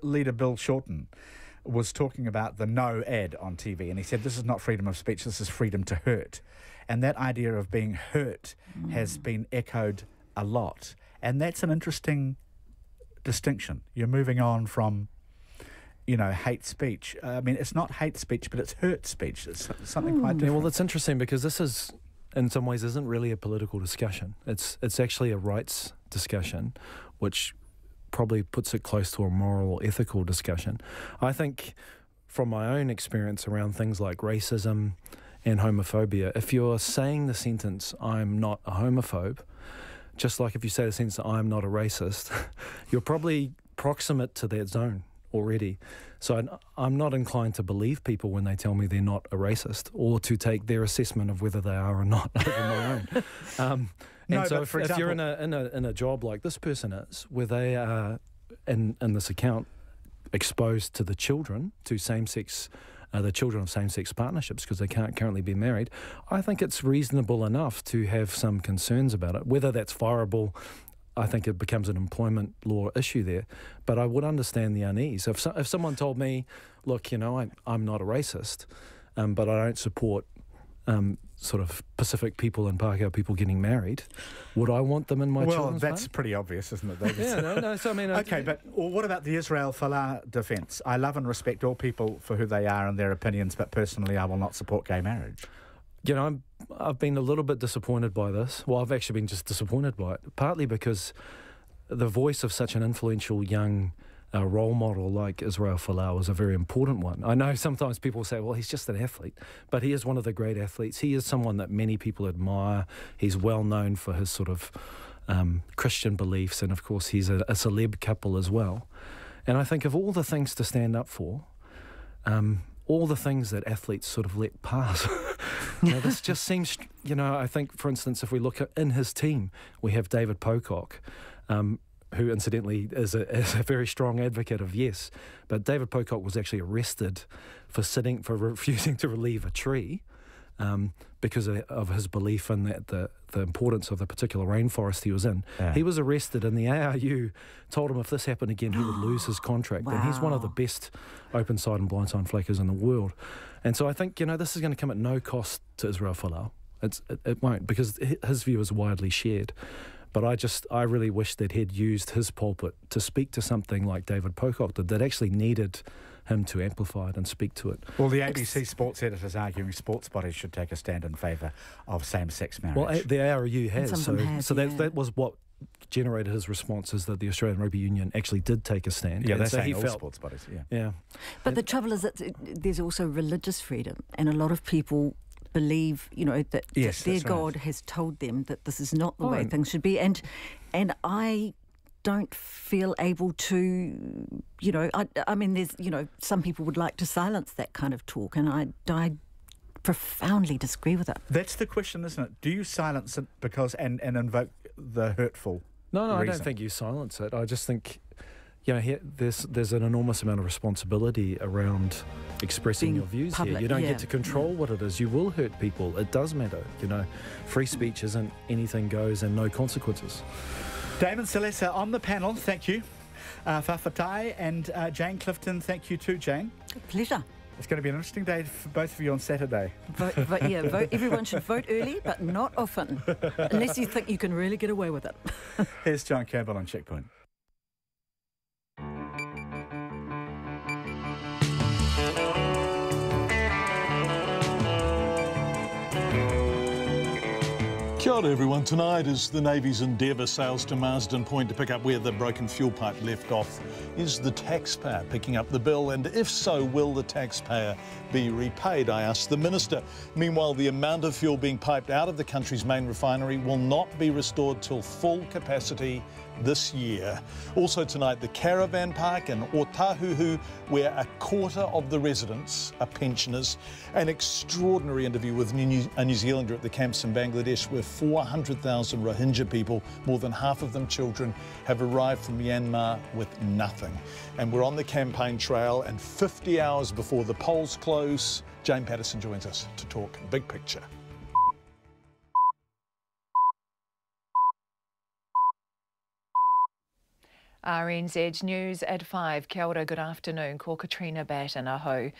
leader Bill Shorten was talking about the no ad on TV, and he said this is not freedom of speech, this is freedom to hurt. And that idea of being hurt has been echoed a lot. And that's an interesting distinction. You're moving on from, hate speech. I mean, it's not hate speech, but it's hurt speech. It's something quite different. Yeah, well, that's interesting because this is, in some ways, isn't really a political discussion. It's actually a rights discussion, which probably puts it close to a moral, ethical discussion. I think from my own experience around things like racism and homophobia, if you're saying the sentence, I'm not a homophobe, just like if you say the sentence, I'm not a racist, you're probably proximate to that zone already. So I'm not inclined to believe people when they tell me they're not a racist, or to take their assessment of whether they are or not over my own. No, and so but for if you're example, in a job like this person is, where they are in this account exposed to the children, to same-sex, the children of same-sex partnerships because they can't currently be married, I think it's reasonable enough to have some concerns about it. Whether that's fireable, I think it becomes an employment law issue there. But I would understand the unease. If someone told me, look, I'm not a racist, but I don't support sort of Pacific people and Pākehā people getting married, would I want them in my children's that's party? pretty obvious, isn't it, David? Yeah, no. So I mean, okay, but what about the Israel Folau defence? I love and respect all people for who they are and their opinions, but personally I will not support gay marriage. I've been a little bit disappointed by this. Well, I've actually been just disappointed by it, partly because the voice of such an influential young role model like Israel Folau is a very important one. I know sometimes people say, well, he's just an athlete, but he is one of the great athletes. He is someone that many people admire. He's well known for his sort of Christian beliefs, and of course he's a celeb couple as well. And I think of all the things to stand up for, all the things that athletes sort of let pass. This just seems, I think, for instance, if we look at in his team, we have David Pocock, who incidentally is a very strong advocate of yes, but David Pocock was actually arrested for refusing to relieve a tree because of his belief in the importance of the particular rainforest he was in. Yeah. He was arrested, and the ARU told him if this happened again, he would lose his contract. Wow. And he's one of the best open-side and blind-side flaggers in the world. And so I think, this is going to come at no cost to Israel Folau. It won't, because his view is widely shared. But I really wish that he'd used his pulpit to speak to something like David Pocock did, that actually needed him to amplify it and speak to it. Well, the ABC sports editors arguing sports bodies should take a stand in favour of same-sex marriage. Well, the ARU has. So yeah. that was what generated his response, is that the Australian Rugby Union actually did take a stand. Yeah, they're saying all sports bodies, yeah. But the trouble is that there's also religious freedom, and a lot of people believe, that their God has told them that this is not the way things should be, and I don't feel able to, I mean, there's, some people would like to silence that kind of talk, and I profoundly disagree with it. That's the question, isn't it? Do you silence it because and invoke the hurtful No, reason? I don't think you silence it. I just think, there's an enormous amount of responsibility around expressing your views public, here. You don't get to control what it is. You will hurt people. It does matter. Free speech isn't anything goes and no consequences. Damon Salesa on the panel, thank you. Whawhatai and Jane Clifton, thank you too, Jane. A pleasure. It's going to be an interesting day for both of you on Saturday. Vote, everyone should vote early, but not often, unless you think you can really get away with it. Here's John Campbell on Checkpoint. Kia ora everyone. Tonight, as the Navy's Endeavour sails to Marsden Point to pick up where the broken fuel pipe left off, is the taxpayer picking up the bill? And if so, will the taxpayer be repaid? I asked the Minister. Meanwhile, the amount of fuel being piped out of the country's main refinery will not be restored till full capacity this year. Also tonight, the caravan park in Otahuhu, where a quarter of the residents are pensioners. An extraordinary interview with a New Zealander at the camps in Bangladesh, where 400,000 Rohingya people, more than half of them children, have arrived from Myanmar with nothing. And we're on the campaign trail, and 50 hours before the polls close, Jane Patterson joins us to talk big picture. RNZ News at 5. Kia ora, good afternoon. Ko Katrina Bat and aho.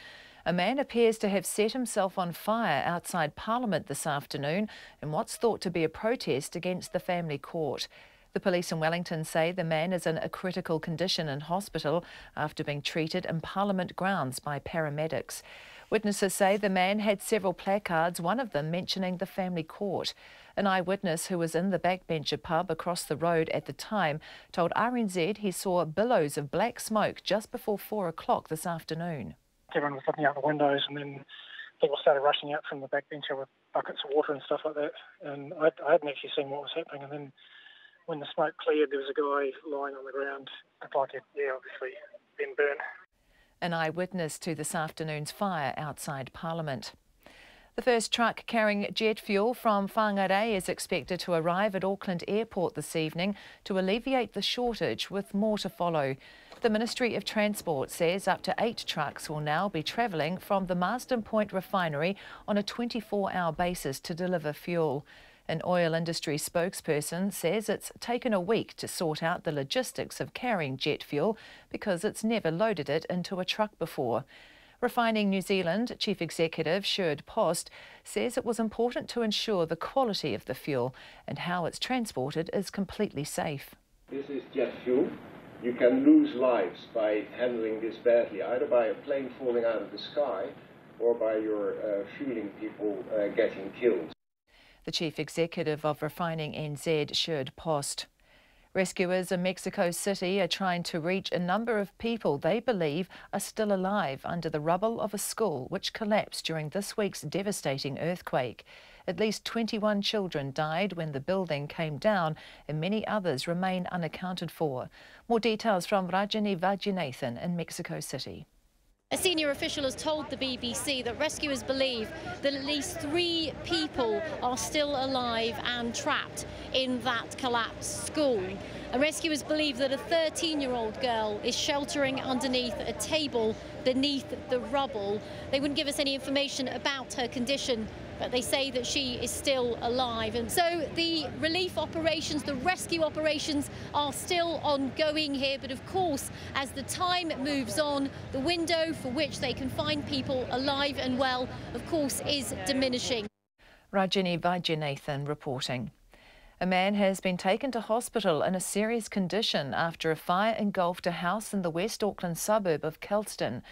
A man appears to have set himself on fire outside Parliament this afternoon in what's thought to be a protest against the family court. The police in Wellington say the man is in a critical condition in hospital after being treated in Parliament grounds by paramedics. Witnesses say the man had several placards, one of them mentioning the family court. An eyewitness who was in the backbencher pub across the road at the time told RNZ he saw billows of black smoke just before 4 o'clock this afternoon. Everyone was looking out the windows and then people started rushing out from the backbencher with buckets of water and stuff like that. And I hadn't actually seen what was happening. And then when the smoke cleared, there was a guy lying on the ground. Looked like he'd obviously been burned. An eyewitness to this afternoon's fire outside Parliament. The first truck carrying jet fuel from Whangarei is expected to arrive at Auckland Airport this evening to alleviate the shortage, with more to follow. The Ministry of Transport says up to 8 trucks will now be travelling from the Marsden Point refinery on a 24-hour basis to deliver fuel. An oil industry spokesperson says it's taken a week to sort out the logistics of carrying jet fuel because it's never loaded it into a truck before. Refining New Zealand Chief Executive Sjoerd Post says it was important to ensure the quality of the fuel and how it's transported is completely safe. This is jet fuel. You can lose lives by handling this badly, either by a plane falling out of the sky or by your fueling people getting killed. The Chief Executive of Refining NZ, Sjoerd Post. Rescuers in Mexico City are trying to reach a number of people they believe are still alive under the rubble of a school which collapsed during this week's devastating earthquake. At least 21 children died when the building came down and many others remain unaccounted for. More details from Rajini Vajinathan in Mexico City. A senior official has told the BBC that rescuers believe that at least 3 people are still alive and trapped in that collapsed school. And rescuers believe that a 13-year-old girl is sheltering underneath a table beneath the rubble. They wouldn't give us any information about her condition, but they say that she is still alive. And so the relief operations, the rescue operations are still ongoing here. But of course, as the time moves on, the window for which they can find people alive and well, of course, is diminishing. Rajini Vajinathan reporting. A man has been taken to hospital in a serious condition after a fire engulfed a house in the West Auckland suburb of Kelston.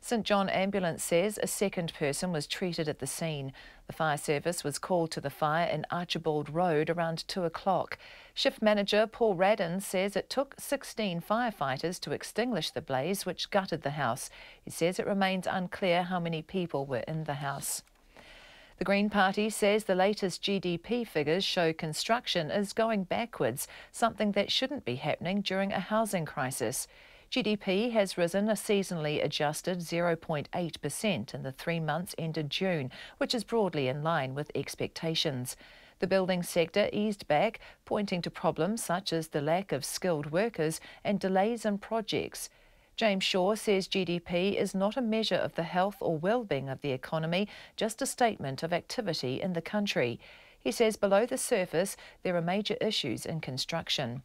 St John Ambulance says a second person was treated at the scene. The fire service was called to the fire in Archibald Road around 2 o'clock. Shift manager Paul Radden says it took 16 firefighters to extinguish the blaze which gutted the house. He says it remains unclear how many people were in the house. The Green Party says the latest GDP figures show construction is going backwards, something that shouldn't be happening during a housing crisis. GDP has risen a seasonally adjusted 0.8% in the 3 months ended June, which is broadly in line with expectations. The building sector eased back, pointing to problems such as the lack of skilled workers and delays in projects. James Shaw says GDP is not a measure of the health or well-being of the economy, just a statement of activity in the country. He says below the surface there are major issues in construction.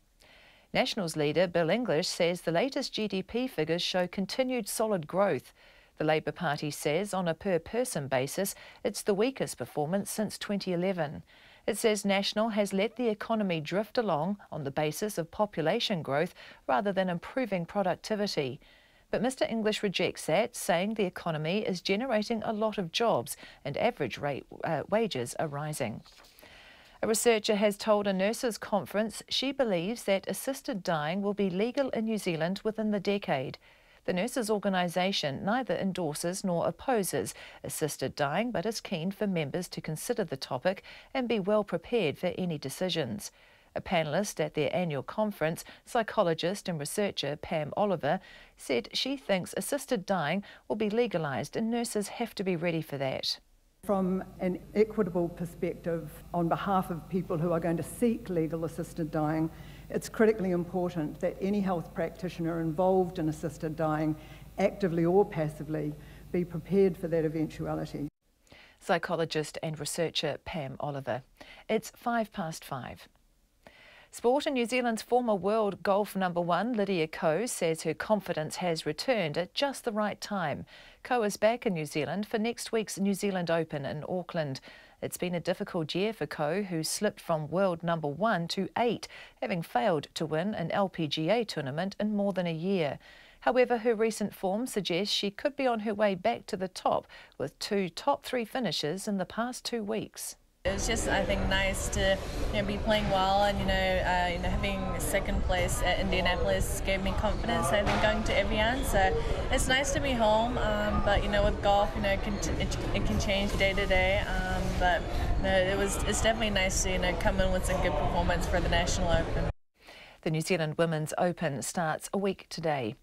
Nationals leader Bill English says the latest GDP figures show continued solid growth. The Labour Party says on a per-person basis it's the weakest performance since 2011. It says National has let the economy drift along on the basis of population growth rather than improving productivity. But Mr English rejects that, saying the economy is generating a lot of jobs and average wages are rising. A researcher has told a nurses' conference she believes that assisted dying will be legal in New Zealand within the decade. The nurses' organisation neither endorses nor opposes assisted dying, but is keen for members to consider the topic and be well prepared for any decisions. A panellist at their annual conference, psychologist and researcher Pam Oliver, said she thinks assisted dying will be legalised and nurses have to be ready for that. From an equitable perspective, on behalf of people who are going to seek legal assisted dying, it's critically important that any health practitioner involved in assisted dying, actively or passively, be prepared for that eventuality. Psychologist and researcher Pam Oliver. It's 5 past 5. Sport and New Zealand's former world golf #1, Lydia Ko, says her confidence has returned at just the right time. Ko is back in New Zealand for next week's New Zealand Open in Auckland. It's been a difficult year for Ko, who slipped from world #1 to 8, having failed to win an LPGA tournament in more than a year. However, her recent form suggests she could be on her way back to the top, with 2 top 3 finishes in the past 2 weeks. It was just, I think, nice to be playing well, and having second place at Indianapolis gave me confidence. I think going to Evian, so it's nice to be home. But with golf, it can change day to day. But it's definitely nice to come in with some good performance for the National Open. The New Zealand Women's Open starts a week today.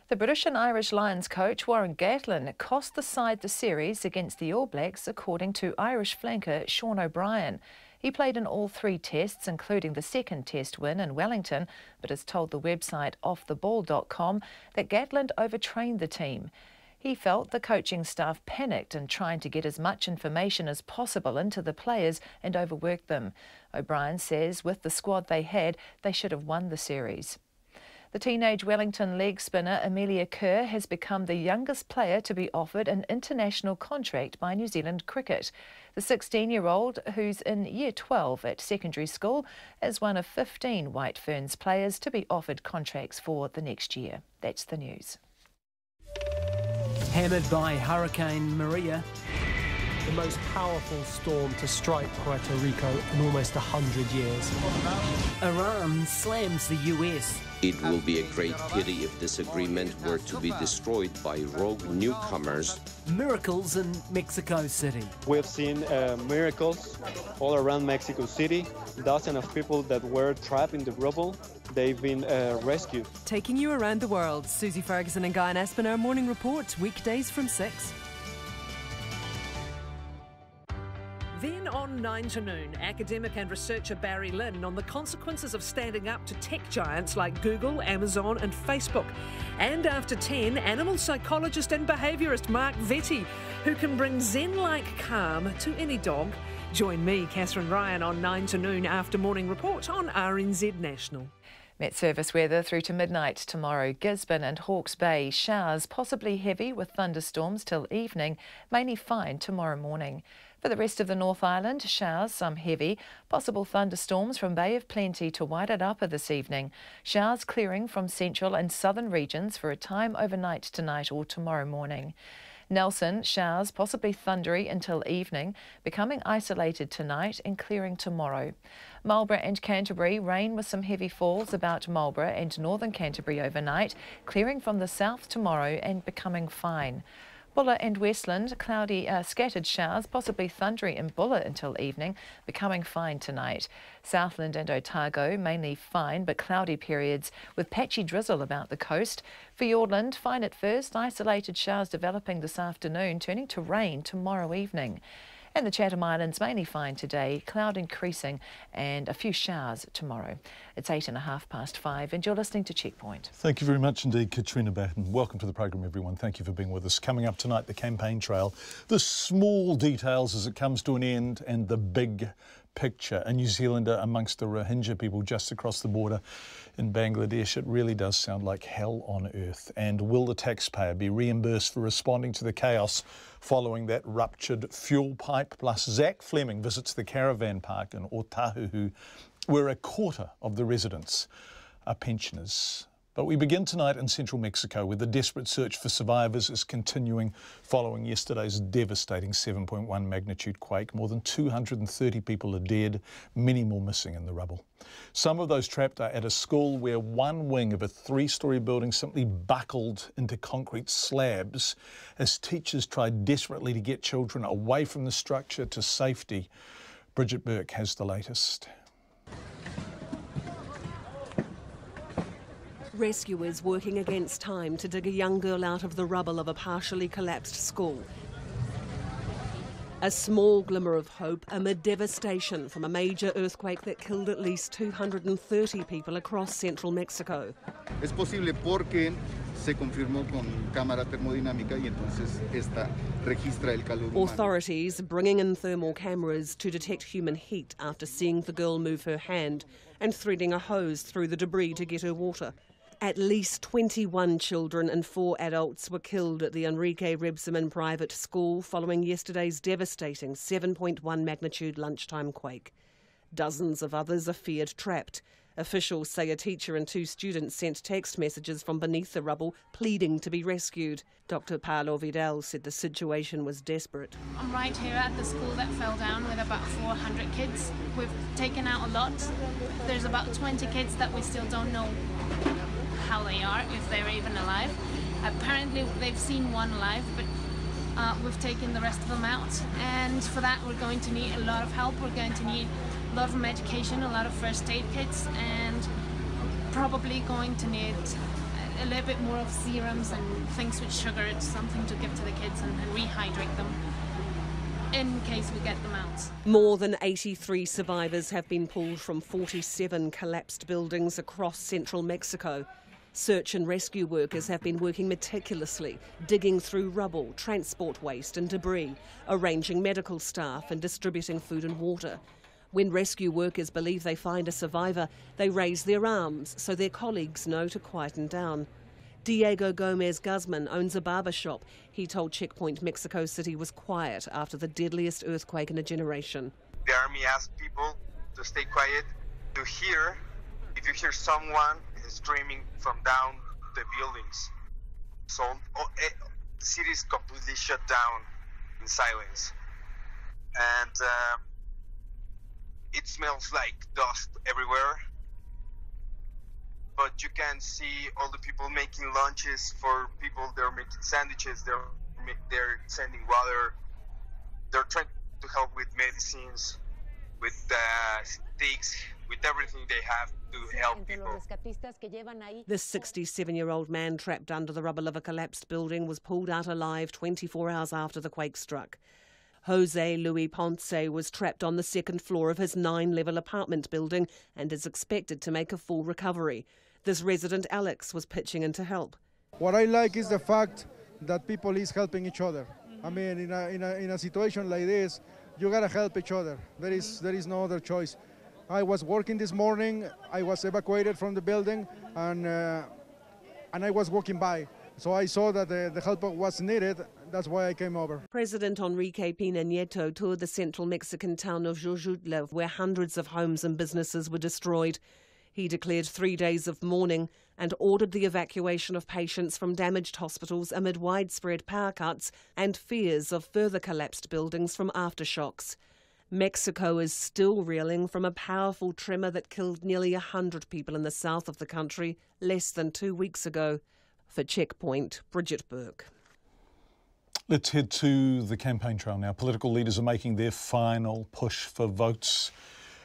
The British and Irish Lions coach Warren Gatland cost the side the series against the All Blacks, according to Irish flanker Sean O'Brien. He played in all 3 tests, including the second test win in Wellington, but has told the website offtheball.com that Gatland overtrained the team. He felt the coaching staff panicked in trying to get as much information as possible into the players and overworked them. O'Brien says with the squad they had, they should have won the series. The teenage Wellington leg spinner Amelia Kerr has become the youngest player to be offered an international contract by New Zealand Cricket. The 16-year-old, who's in Year 12 at secondary school, is one of 15 White Ferns players to be offered contracts for the next year. That's the news. Hammered by Hurricane Maria, the most powerful storm to strike Puerto Rico in almost 100 years. Iran slams the US. It will be a great pity if this agreement were to be destroyed by rogue newcomers. Miracles in Mexico City. We've seen miracles all around Mexico City. Dozens of people that were trapped in the rubble, they've been rescued. Taking you around the world, Susie Ferguson and Guy Aspinall Morning Report, weekdays from 6. Then on 9 to noon, academic and researcher Barry Lynn on the consequences of standing up to tech giants like Google, Amazon and Facebook. And after 10, animal psychologist and behaviourist Mark Vetti, who can bring zen-like calm to any dog. Join me, Catherine Ryan, on 9 to noon after Morning Report on RNZ National. Met Service weather through to midnight tomorrow. Gisborne and Hawke's Bay, showers possibly heavy with thunderstorms till evening, mainly fine tomorrow morning. For the rest of the North Island, showers, some heavy, possible thunderstorms from Bay of Plenty to Wairarapa this evening. Showers clearing from central and southern regions for a time overnight tonight or tomorrow morning. Nelson, showers possibly thundery until evening, becoming isolated tonight and clearing tomorrow. Marlborough and Canterbury, rain with some heavy falls about Marlborough and northern Canterbury overnight, clearing from the south tomorrow and becoming fine. Buller and Westland, cloudy scattered showers, possibly thundery in Buller until evening, becoming fine tonight. Southland and Otago, mainly fine but cloudy periods with patchy drizzle about the coast. Fiordland, fine at first, isolated showers developing this afternoon, turning to rain tomorrow evening. And the Chatham Islands, mainly fine today, cloud increasing and a few showers tomorrow. It's 5:08 and you're listening to Checkpoint. Thank you very much indeed, Katrina Batten. Welcome to the program, everyone. Thank you for being with us. Coming up tonight, the campaign trail, the small details as it comes to an end and the big picture. A New Zealander amongst the Rohingya people just across the border in Bangladesh. It really does sound like hell on earth. And will the taxpayer be reimbursed for responding to the chaos following that ruptured fuel pipe? Plus, Zach Fleming visits the caravan park in Otahuhu, where a quarter of the residents are pensioners. But we begin tonight in central Mexico, where the desperate search for survivors is continuing following yesterday's devastating 7.1 magnitude quake. More than 230 people are dead, many more missing in the rubble. Some of those trapped are at a school where one wing of a 3-storey building simply buckled into concrete slabs as teachers tried desperately to get children away from the structure to safety. Bridget Burke has the latest. Rescuers working against time to dig a young girl out of the rubble of a partially collapsed school. A small glimmer of hope amid devastation from a major earthquake that killed at least 230 people across central Mexico. Es posible porque Se confirmó con cámara termodinámica y entonces esta registra el calor humano. Authorities bringing in thermal cameras to detect human heat after seeing the girl move her hand and threading a hose through the debris to get her water. At least 21 children and 4 adults were killed at the Enrique Rebsamen private school following yesterday's devastating 7.1 magnitude lunchtime quake. Dozens of others are feared trapped. Officials say a teacher and 2 students sent text messages from beneath the rubble pleading to be rescued. Dr. Paolo Vidal said the situation was desperate. I'm right here at the school that fell down with about 400 kids. We've taken out a lot. There's about 20 kids that we still don't know how they are, if they're even alive. Apparently they've seen one alive, but we've taken the rest of them out. And for that we're going to need a lot of help. We're going to need a lot of medication, a lot of first aid kits, and probably going to need a little bit more of serums and things with sugar, something to give to the kids and rehydrate them in case we get them out. More than 83 survivors have been pulled from 47 collapsed buildings across central Mexico. Search and rescue workers have been working meticulously, digging through rubble, transport waste and debris, arranging medical staff and distributing food and water. When rescue workers believe they find a survivor, they raise their arms so their colleagues know to quieten down. Diego Gomez Guzman owns a barber shop. He told Checkpoint Mexico City was quiet after the deadliest earthquake in a generation. The army asked people to stay quiet, to hear if you hear someone screaming from down the buildings. So the city is completely shut down in silence. And it smells like dust everywhere. But you can see all the people making lunches for people. They're making sandwiches. They're sending water. They're trying to help with medicines, with sticks, with everything they have to help people. This 67-year-old man trapped under the rubble of a collapsed building was pulled out alive 24 hours after the quake struck. Jose Luis Ponce was trapped on the second floor of his 9-level apartment building and is expected to make a full recovery. This resident, Alex, was pitching in to help. What I like is the fact that people is helping each other. I mean, in a situation like this, you gotta help each other. There is no other choice. I was working this morning. I was evacuated from the building, and I was walking by. So I saw that the help was needed. That's why I came over. President Enrique Pena Nieto toured the central Mexican town of Jojutla, where hundreds of homes and businesses were destroyed. He declared 3 days of mourning and ordered the evacuation of patients from damaged hospitals amid widespread power cuts and fears of further collapsed buildings from aftershocks. Mexico is still reeling from a powerful tremor that killed nearly 100 people in the south of the country less than 2 weeks ago. For Checkpoint, Bridget Burke. Let's head to the campaign trail now. Political leaders are making their final push for votes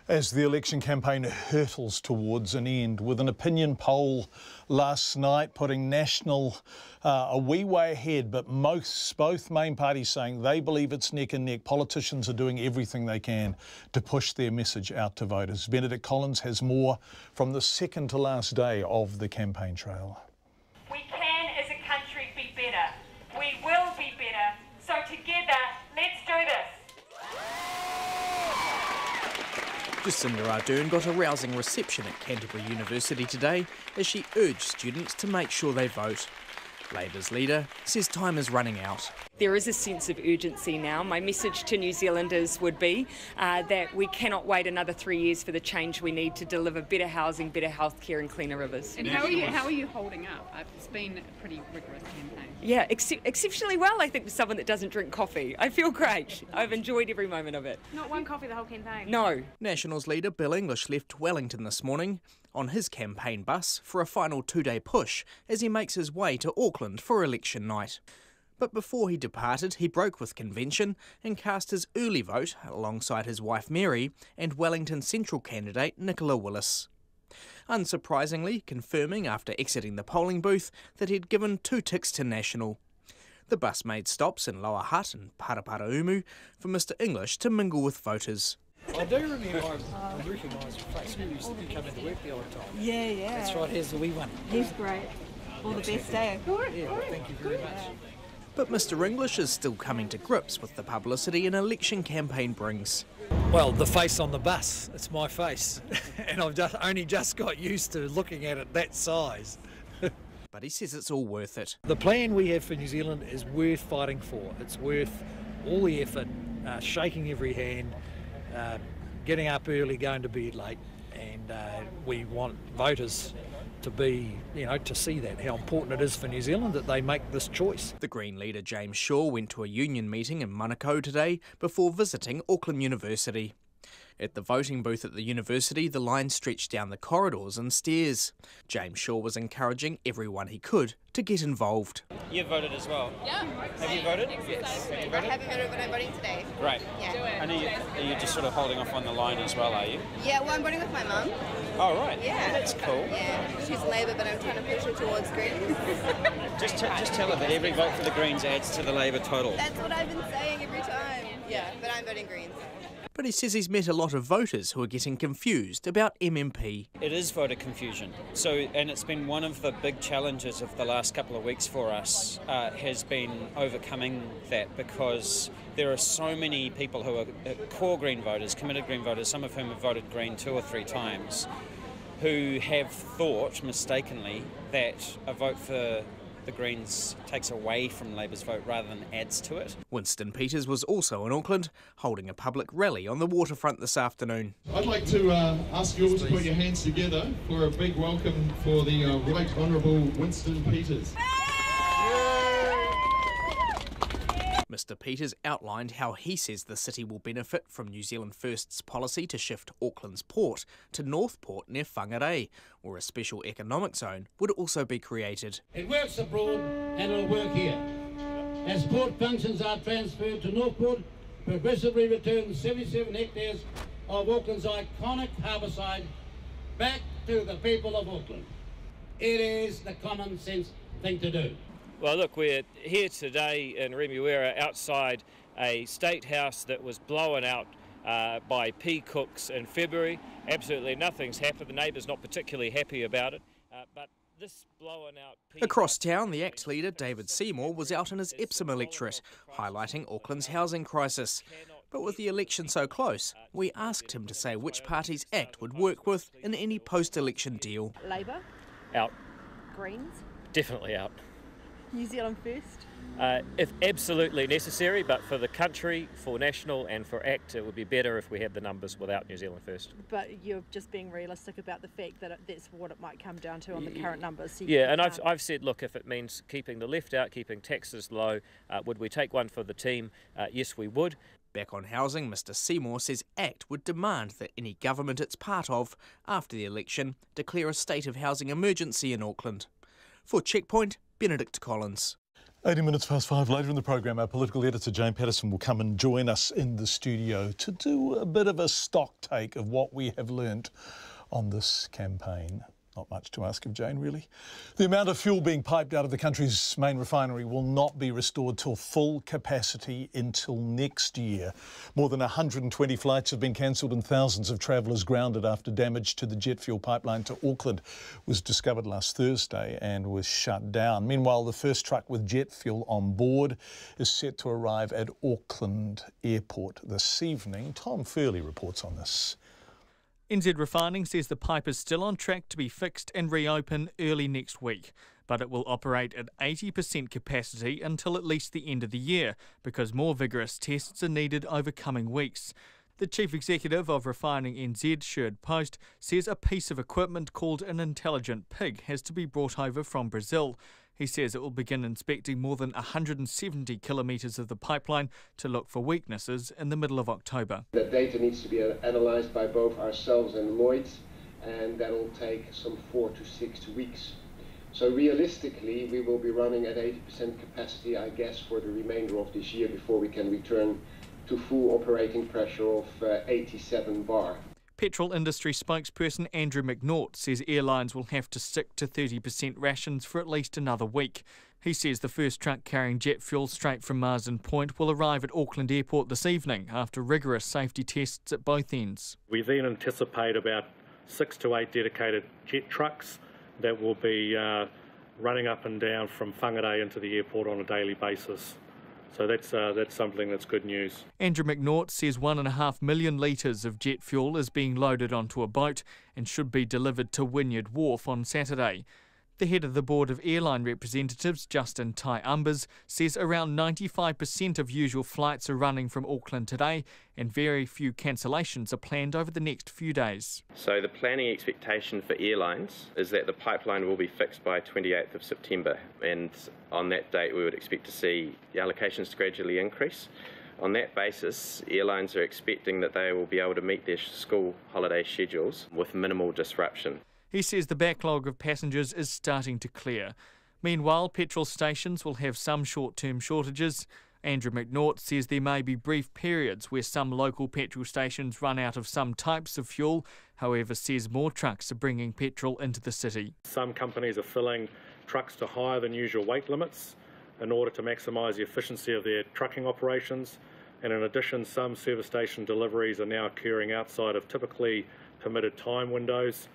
as the election campaign hurtles towards an end, with an opinion poll last night putting National a wee way ahead, but both main parties saying they believe it's neck and neck. Politicians are doing everything they can to push their message out to voters. Benedict Collins has more from the second to last day of the campaign trail. We can, as a country, be better. We will be better. So together, let's do this. Jacinda Ardern got a rousing reception at Canterbury University today as she urged students to make sure they vote. Labor's leader says time is running out. There is a sense of urgency now. My message to New Zealanders would be that we cannot wait another 3 years for the change we need to deliver better housing, better healthcare and cleaner rivers. And how are you holding up? It's been a pretty rigorous campaign. Yeah, exceptionally well, I think, for someone that doesn't drink coffee. I feel great. I've enjoyed every moment of it. Not one coffee the whole campaign? No. Nationals leader Bill English left Wellington this morning on his campaign bus for a final 2-day push as he makes his way to Auckland for election night. But before he departed, he broke with convention and cast his early vote alongside his wife Mary and Wellington Central candidate Nicola Willis. Unsurprisingly, confirming after exiting the polling booth that he'd given 2 ticks to National. The bus made stops in Lower Hutt and Paraparaumu for Mr English to mingle with voters. I do remember, I recognise your face. You come into work the odd time. Yeah. That's right, here's the wee one. He's great. All the best, eh? Thank you very much. But Mr English is still coming to grips with the publicity an election campaign brings. Well, the face on the bus, it's my face. And I've only just got used to looking at it that size. But he says it's all worth it. The plan we have for New Zealand is worth fighting for. It's worth all the effort, shaking every hand, getting up early, going to bed late, and we want voters to be, to see that, how important it is for New Zealand that they make this choice. The Green leader James Shaw went to a union meeting in Manukau today before visiting Auckland University. At the voting booth at the university, the line stretched down the corridors and stairs. James Shaw was encouraging everyone he could to get involved. You've voted as well? Yeah. Have you voted? Yes. Have you voted? I haven't voted, but I'm voting today. Great. Yeah. And are you just sort of holding off on the line as well, are you? Yeah, well, I'm voting with my mum. Oh, right. Yeah. That's cool. Yeah, she's Labour, but I'm trying to push her towards Greens. Just tell her that every vote for the Greens adds to the Labour total. That's what I've been saying every time. Yeah, but I'm voting Greens. But he says he's met a lot of voters who are getting confused about MMP. It is voter confusion. And it's been one of the big challenges of the last couple of weeks for us, has been overcoming that, because there are so many people who are core Green voters, committed Green voters, some of whom have voted Green 2 or 3 times, who have thought mistakenly that a vote for the Greens takes away from Labour's vote rather than adds to it. Winston Peters was also in Auckland, holding a public rally on the waterfront this afternoon. I'd like to ask you all to put your hands together for a big welcome for the Right Honourable Winston Peters. Mr Peters outlined how he says the city will benefit from New Zealand First's policy to shift Auckland's port to Northport near Whangarei, where a special economic zone would also be created. It works abroad and it'll work here. As port functions are transferred to Northport, progressively return 77 hectares of Auckland's iconic harbourside back to the people of Auckland. It is the common sense thing to do. Well, look, we're here today in Remuera outside a state house that was blown out by peacocks in February. Absolutely nothing's happened. The neighbour's not particularly happy about it. But this blown out Across town, the ACT leader David Seymour was out in his Epsom electorate, highlighting Auckland's housing crisis. But with the election so close, we asked him to say which parties ACT would work with in any post-election deal. Labour? Out. Greens? Definitely out. New Zealand First? If absolutely necessary, but for the country, for National and for ACT, it would be better if we had the numbers without New Zealand First. But you're just being realistic about the fact that that's what it might come down to on the current numbers. So yeah, and I've said, look, if it means keeping the left out, keeping taxes low, would we take one for the team? Yes, we would. Back on housing, Mr Seymour says ACT would demand that any government it's part of, after the election, declare a state of housing emergency in Auckland. For Checkpoint, Benedict Collins. 80 minutes past 5. Later in the program, our political editor Jane Patterson will come and join us in the studio to do a bit of a stock take of what we have learnt on this campaign. Not much to ask of Jane, really. The amount of fuel being piped out of the country's main refinery will not be restored till full capacity until next year. More than 120 flights have been cancelled and thousands of travellers grounded after damage to the jet fuel pipeline to Auckland was discovered last Thursday and was shut down. Meanwhile, the first truck with jet fuel on board is set to arrive at Auckland Airport this evening. Tom Furley reports on this. NZ Refining says the pipe is still on track to be fixed and reopen early next week, but it will operate at 80% capacity until at least the end of the year because more vigorous tests are needed over coming weeks. The Chief Executive of Refining NZ, Sjoerd Post, says a piece of equipment called an intelligent pig has to be brought over from Brazil. He says it will begin inspecting more than 170 kilometres of the pipeline to look for weaknesses in the middle of October. The data needs to be analysed by both ourselves and Lloyd's, and that will take some 4 to 6 weeks. So realistically, we will be running at 80% capacity, I guess, for the remainder of this year before we can return to full operating pressure of 87 bar. Petrol industry spokesperson Andrew McNaught says airlines will have to stick to 30% rations for at least another week. He says the first truck carrying jet fuel straight from Marsden Point will arrive at Auckland Airport this evening after rigorous safety tests at both ends. We then anticipate about 6 to 8 dedicated jet trucks that will be running up and down from Whangarei into the airport on a daily basis. So that's something that's good news. Andrew McNaught says 1.5 million litres of jet fuel is being loaded onto a boat and should be delivered to Wynyard Wharf on Saturday. The head of the Board of Airline Representatives, Justin Tai-Umbers, says around 95% of usual flights are running from Auckland today and very few cancellations are planned over the next few days. So the planning expectation for airlines is that the pipeline will be fixed by 28th of September, and on that date we would expect to see the allocations gradually increase. On that basis, airlines are expecting that they will be able to meet their school holiday schedules with minimal disruption. He says the backlog of passengers is starting to clear. Meanwhile, petrol stations will have some short-term shortages. Andrew McNaught says there may be brief periods where some local petrol stations run out of some types of fuel, however says more trucks are bringing petrol into the city. Some companies are filling trucks to higher than usual weight limits in order to maximise the efficiency of their trucking operations, and in addition some service station deliveries are now occurring outside of typically permitted time windows,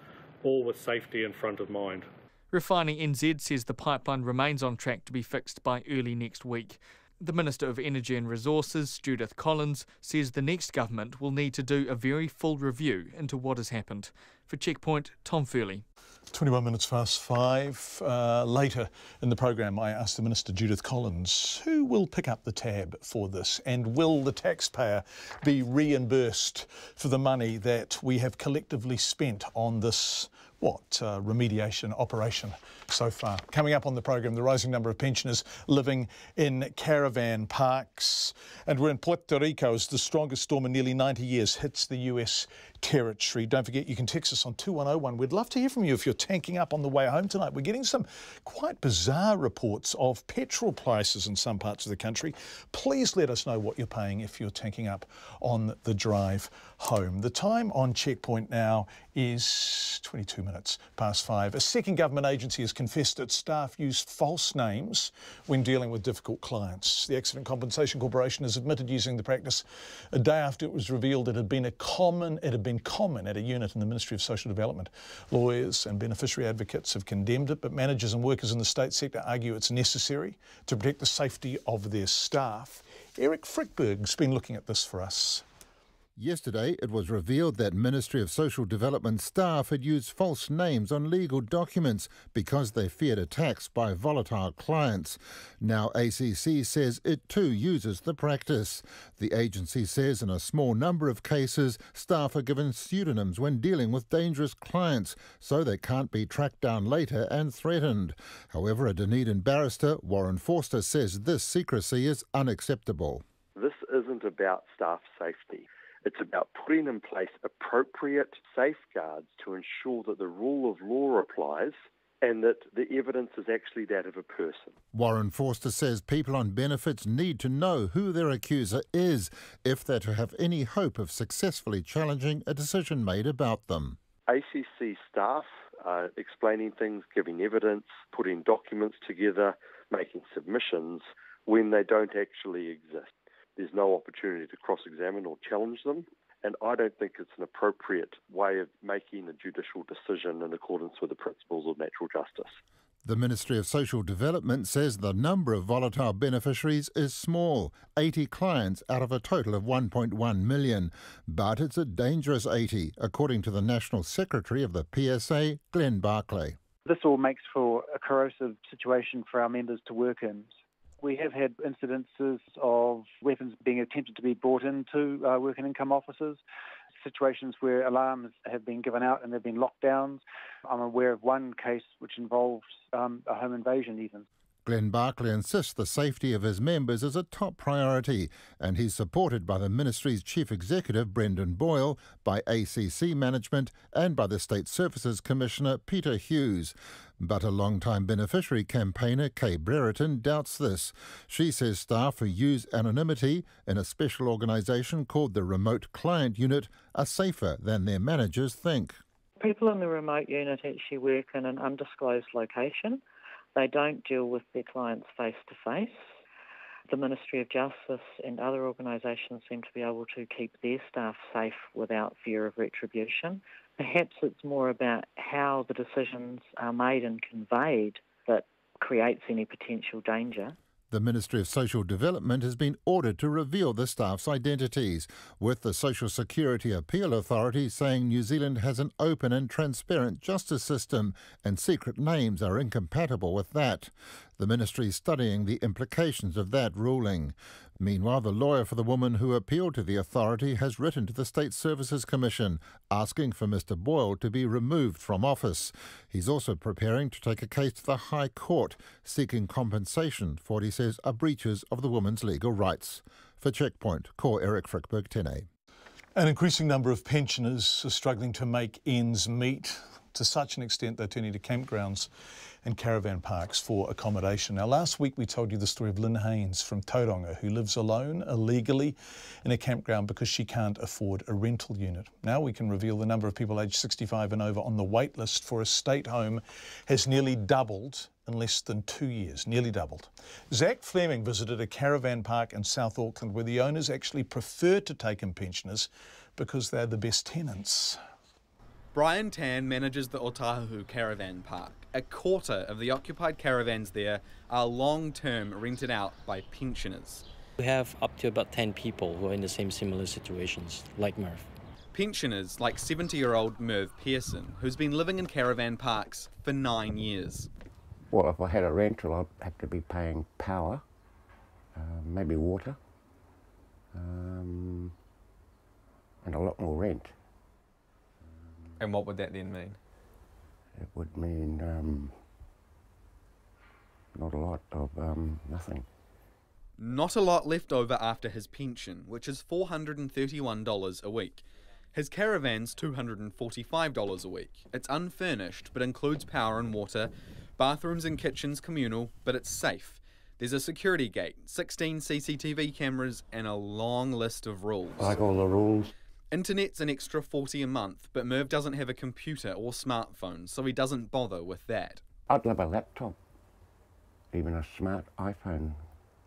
all with safety in front of mind. Refining NZ says the pipeline remains on track to be fixed by early next week. The Minister of Energy and Resources, Judith Collins, says the next government will need to do a very full review into what has happened. For Checkpoint, Tom Furley. 21 minutes past 5. Later in the programme, I asked the Minister, Judith Collins, who will pick up the tab for this, and will the taxpayer be reimbursed for the money that we have collectively spent on this remediation operation so far. Coming up on the programme, the rising number of pensioners living in caravan parks. And we're in Puerto Rico as the strongest storm in nearly 90 years hits the US territory. Don't forget, you can text us on 2101. We'd love to hear from you if you're tanking up on the way home tonight. We're getting some quite bizarre reports of petrol prices in some parts of the country. Please let us know what you're paying if you're tanking up on the drive home. The time on Checkpoint now is 22 minutes past 5. A second government agency has confessed that staff used false names when dealing with difficult clients. The Accident Compensation Corporation has admitted using the practice a day after it was revealed it had been common at a unit in the Ministry of Social Development. Lawyers and beneficiary advocates have condemned it, but managers and workers in the state sector argue it's necessary to protect the safety of their staff. Eric Frickberg's been looking at this for us. Yesterday, it was revealed that Ministry of Social Development staff had used false names on legal documents because they feared attacks by volatile clients. Now ACC says it too uses the practice. The agency says in a small number of cases, staff are given pseudonyms when dealing with dangerous clients, so they can't be tracked down later and threatened. However, a Dunedin barrister, Warren Forster, says this secrecy is unacceptable. This isn't about staff safety. It's about putting in place appropriate safeguards to ensure that the rule of law applies and that the evidence is actually that of a person. Warren Forster says people on benefits need to know who their accuser is if they're to have any hope of successfully challenging a decision made about them. ACC staff are explaining things, giving evidence, putting documents together, making submissions when they don't actually exist. There's no opportunity to cross-examine or challenge them, and I don't think it's an appropriate way of making a judicial decision in accordance with the principles of natural justice. The Ministry of Social Development says the number of volatile beneficiaries is small, 80 clients out of a total of 1.1 million. But it's a dangerous 80, according to the National Secretary of the PSA, Glenn Barclay. This all makes for a corrosive situation for our members to work in. We have had incidences of weapons being attempted to be brought into work and income offices, situations where alarms have been given out and there have been lockdowns. I'm aware of one case which involves a home invasion even. Glenn Barclay insists the safety of his members is a top priority, and he's supported by the Ministry's Chief Executive, Brendan Boyle, by ACC management and by the State Services Commissioner, Peter Hughes. But a long-time beneficiary campaigner, Kay Brereton, doubts this. She says staff who use anonymity in a special organisation called the Remote Client Unit are safer than their managers think. People in the remote unit actually work in an undisclosed location. They don't deal with their clients face-to-face. The Ministry of Justice and other organisations seem to be able to keep their staff safe without fear of retribution. Perhaps it's more about how the decisions are made and conveyed that creates any potential danger. The Ministry of Social Development has been ordered to reveal the staff's identities, with the Social Security Appeal Authority saying New Zealand has an open and transparent justice system and secret names are incompatible with that. The ministry is studying the implications of that ruling. Meanwhile, the lawyer for the woman who appealed to the authority has written to the State Services Commission asking for Mr Boyle to be removed from office. He's also preparing to take a case to the High Court, seeking compensation for what he says are breaches of the woman's legal rights. For Checkpoint, Ko Eric Frickberg, Tene. An increasing number of pensioners are struggling to make ends meet, to such an extent they're turning to campgrounds and caravan parks for accommodation. Now, last week we told you the story of Lynn Haynes from Tauranga, who lives alone, illegally, in a campground because she can't afford a rental unit. Now we can reveal the number of people aged 65 and over on the wait list for a state home has nearly doubled in less than 2 years, nearly doubled. Zach Fleming visited a caravan park in South Auckland where the owners actually prefer to take in pensioners because they're the best tenants. Brian Tan manages the Otahu Caravan Park. A quarter of the occupied caravans there are long-term rented out by pensioners. We have up to about 10 people who are in the same similar situations, like Merv. Pensioners like 70-year-old Merv Pearson, who's been living in caravan parks for 9 years. Well, if I had a rental, I'd have to be paying power, maybe water, and a lot more rent. And what would that then mean? It would mean not a lot of nothing. Not a lot left over after his pension, which is $431 a week. His caravan's $245 a week. It's unfurnished, but includes power and water, bathrooms and kitchens communal, but it's safe. There's a security gate, 16 CCTV cameras, and a long list of rules. Like all the rules. Internet's an extra $40 a month, but Merv doesn't have a computer or smartphone, so he doesn't bother with that. I'd love a laptop, even a smart iPhone.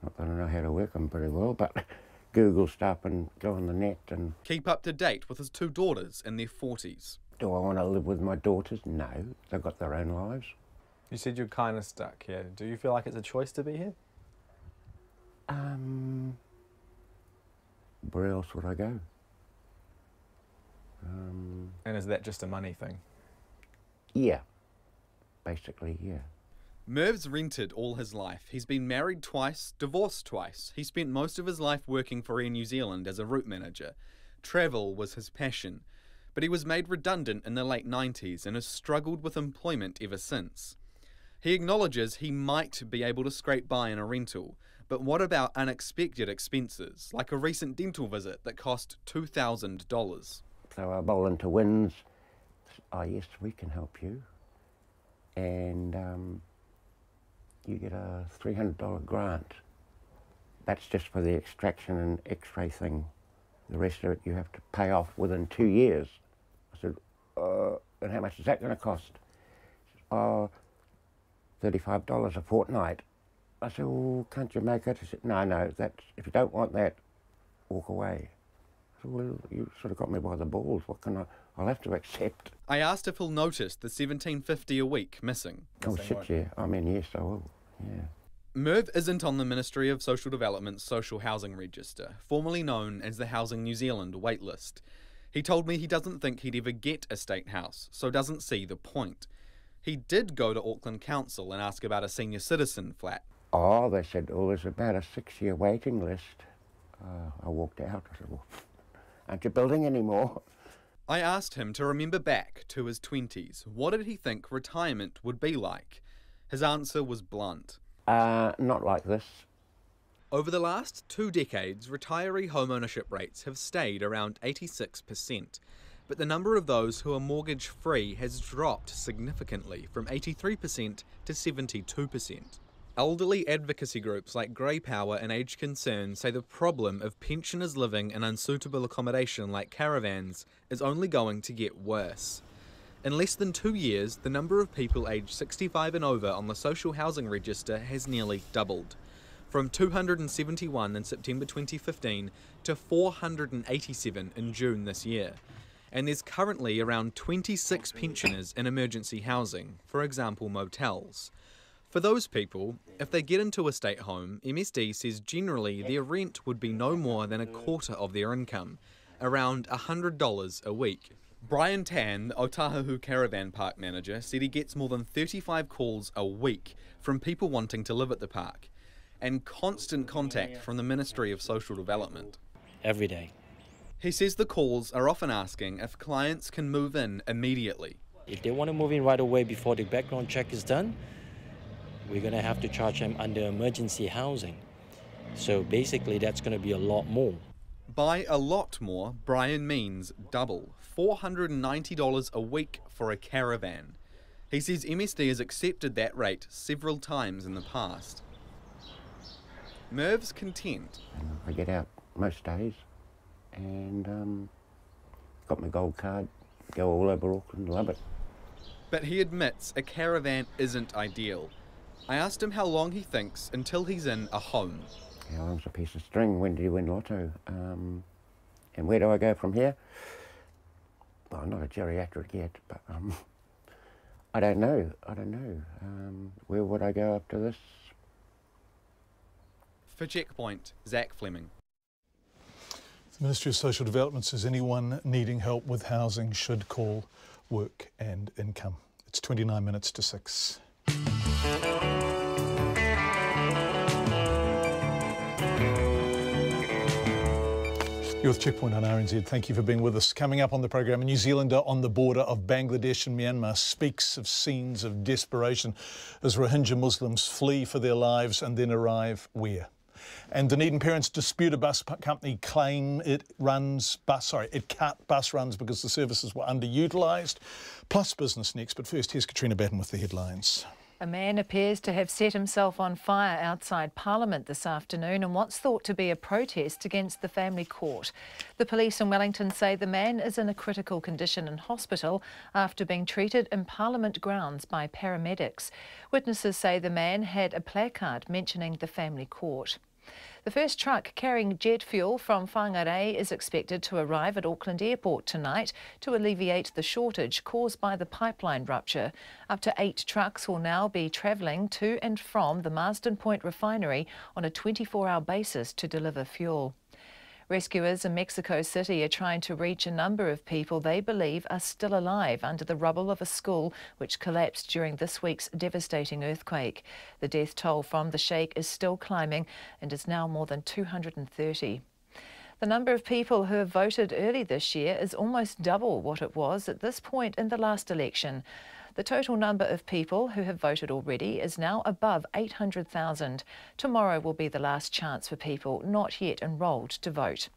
Not that I know how to work them very well, but Google stuff and go on the net and... Keep up to date with his two daughters in their 40s. Do I want to live with my daughters? No, they've got their own lives. You said you're kind of stuck here. Do you feel like it's a choice to be here? Where else would I go? And is that just a money thing? Yeah, basically, yeah. Merv's rented all his life. He's been married twice, divorced twice. He spent most of his life working for Air New Zealand as a route manager. Travel was his passion. But he was made redundant in the late 90s and has struggled with employment ever since. He acknowledges he might be able to scrape by in a rental, but what about unexpected expenses, like a recent dental visit that cost $2,000? So I bowl into wins. Oh, yes, we can help you. And you get a $300 grant. That's just for the extraction and x-ray thing. The rest of it you have to pay off within 2 years. I said, and how much is that going to cost? He said, $35 a fortnight. I said, well, can't you make it? He said, no, that's, if you don't want that, walk away. I said, well, you sort of got me by the balls. What can I'll have to accept. I asked if he'll notice the $17.50 a week missing. Oh, shit, yeah. I mean, yes, I will, yeah. Merv isn't on the Ministry of Social Development's Social Housing Register, formerly known as the Housing New Zealand waitlist. He told me he doesn't think he'd ever get a state house, so doesn't see the point. He did go to Auckland Council and ask about a senior citizen flat. Oh, they said, there's about a 6-year waiting list. I walked out. I said, well, aren't you building anymore? I asked him to remember back to his 20s. What did he think retirement would be like? His answer was blunt. Not like this. Over the last 2 decades, retiree home ownership rates have stayed around 86%, but the number of those who are mortgage-free has dropped significantly from 83% to 72%. Elderly advocacy groups like Grey Power and Age Concern say the problem of pensioners living in unsuitable accommodation like caravans is only going to get worse. In less than 2 years, the number of people aged 65 and over on the Social Housing Register has nearly doubled, from 271 in September 2015 to 487 in June this year. And there's currently around 26 pensioners in emergency housing, for example motels. For those people, if they get into a state home, MSD says generally their rent would be no more than a quarter of their income, around $100 a week. Brian Tan, the Otahuhu Caravan Park manager, said he gets more than 35 calls a week from people wanting to live at the park, and constant contact from the Ministry of Social Development. Every day. He says the calls are often asking if clients can move in immediately. If they want to move in right away before the background check is done, we're going to have to charge them under emergency housing. So basically that's going to be a lot more. By a lot more, Brian means double, $490 a week for a caravan. He says MSD has accepted that rate several times in the past. Merv's content. I get out most days and got my gold card, go all over Auckland, love it. But he admits a caravan isn't ideal. I asked him how long he thinks until he's in a home. How long's a piece of string? When do you win lotto? And where do I go from here? Well, I'm not a geriatric yet, but I don't know. Where would I go after this? For Checkpoint, Zach Fleming. The Ministry of Social Development says anyone needing help with housing should call Work and Income. It's 29 minutes to 6. You're with Checkpoint on RNZ. Thank you for being with us. Coming up on the program, a New Zealander on the border of Bangladesh and Myanmar speaks of scenes of desperation as Rohingya Muslims flee for their lives and then arrive where? And Dunedin parents dispute a bus company claim it cut bus runs because the services were underutilised. Plus business next, but first here's Katrina Batten with the headlines. A man appears to have set himself on fire outside Parliament this afternoon in what's thought to be a protest against the family court. The police in Wellington say the man is in a critical condition in hospital after being treated in Parliament grounds by paramedics. Witnesses say the man had a placard mentioning the family court. The first truck carrying jet fuel from Whangarei is expected to arrive at Auckland Airport tonight to alleviate the shortage caused by the pipeline rupture. Up to 8 trucks will now be travelling to and from the Marsden Point refinery on a 24-hour basis to deliver fuel. Rescuers in Mexico City are trying to reach a number of people they believe are still alive under the rubble of a school which collapsed during this week's devastating earthquake. The death toll from the shake is still climbing and is now more than 230. The number of people who have voted early this year is almost double what it was at this point in the last election. The total number of people who have voted already is now above 800,000. Tomorrow will be the last chance for people not yet enrolled to vote.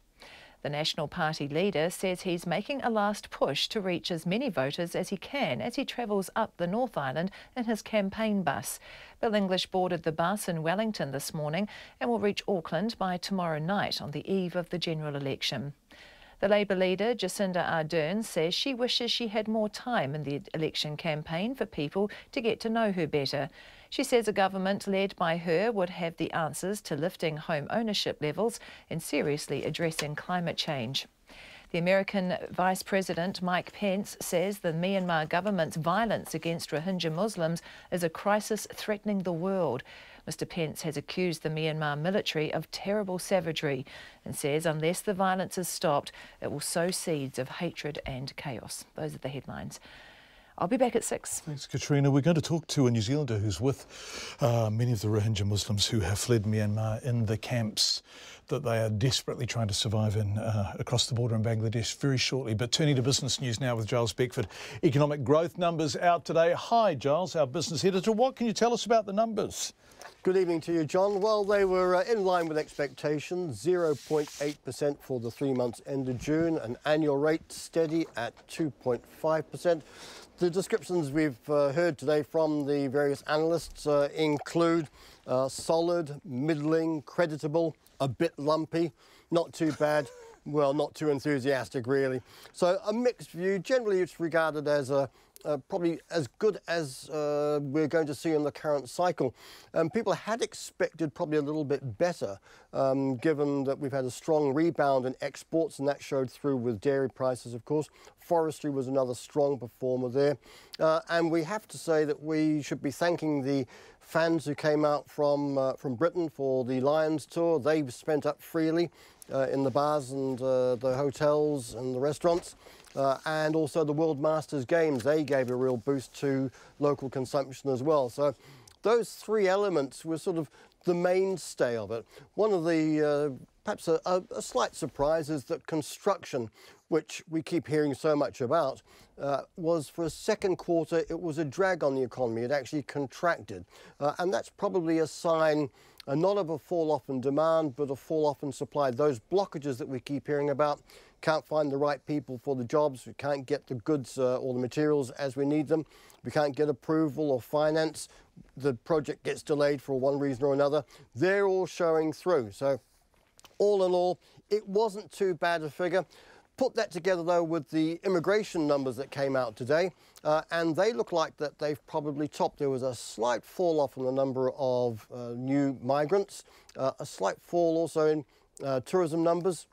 The National Party leader says he's making a last push to reach as many voters as he can as he travels up the North Island in his campaign bus. Bill English boarded the bus in Wellington this morning and will reach Auckland by tomorrow night on the eve of the general election. The Labour leader, Jacinda Ardern, says she wishes she had more time in the election campaign for people to get to know her better. She says a government led by her would have the answers to lifting home ownership levels and seriously addressing climate change. The American Vice President Mike Pence says the Myanmar government's violence against Rohingya Muslims is a crisis threatening the world. Mr. Pence has accused the Myanmar military of terrible savagery and says unless the violence is stopped, it will sow seeds of hatred and chaos. Those are the headlines. I'll be back at 6. Thanks, Katrina. We're going to talk to a New Zealander who's with many of the Rohingya Muslims who have fled Myanmar in the camps that they are desperately trying to survive in across the border in Bangladesh very shortly. But turning to business news now with Giles Beckford. Economic growth numbers out today. Hi, Giles, our business editor. What can you tell us about the numbers? Good evening to you, John. Well, they were in line with expectations, 0.8% for the 3 months ended June, an annual rate steady at 2.5%. The descriptions we've heard today from the various analysts include solid, middling, creditable, a bit lumpy, not too bad, well, not too enthusiastic really. So a mixed view. Generally it's regarded as a probably as good as we're going to see in the current cycle. People had expected probably a little bit better, given that we've had a strong rebound in exports, and that showed through with dairy prices, of course. Forestry was another strong performer there. And we have to say that we should be thanking the fans who came out from Britain for the Lions tour. They've spent up freely in the bars and the hotels and the restaurants. And also the World Masters Games, they gave a real boost to local consumption as well. So those three elements were sort of the mainstay of it. One of the, perhaps a slight surprise is that construction, which we keep hearing so much about, was for a second quarter, it was a drag on the economy. It actually contracted. And that's probably a sign, not of a fall off in demand, but a fall off in supply. Those blockages that we keep hearing about, can't find the right people for the jobs, we can't get the goods or the materials as we need them, we can't get approval or finance, the project gets delayed for one reason or another. They're all showing through. So all in all, it wasn't too bad a figure. Put that together though with the immigration numbers that came out today, and they look like that they've probably topped. There was a slight fall off in the number of new migrants, a slight fall also in tourism numbers,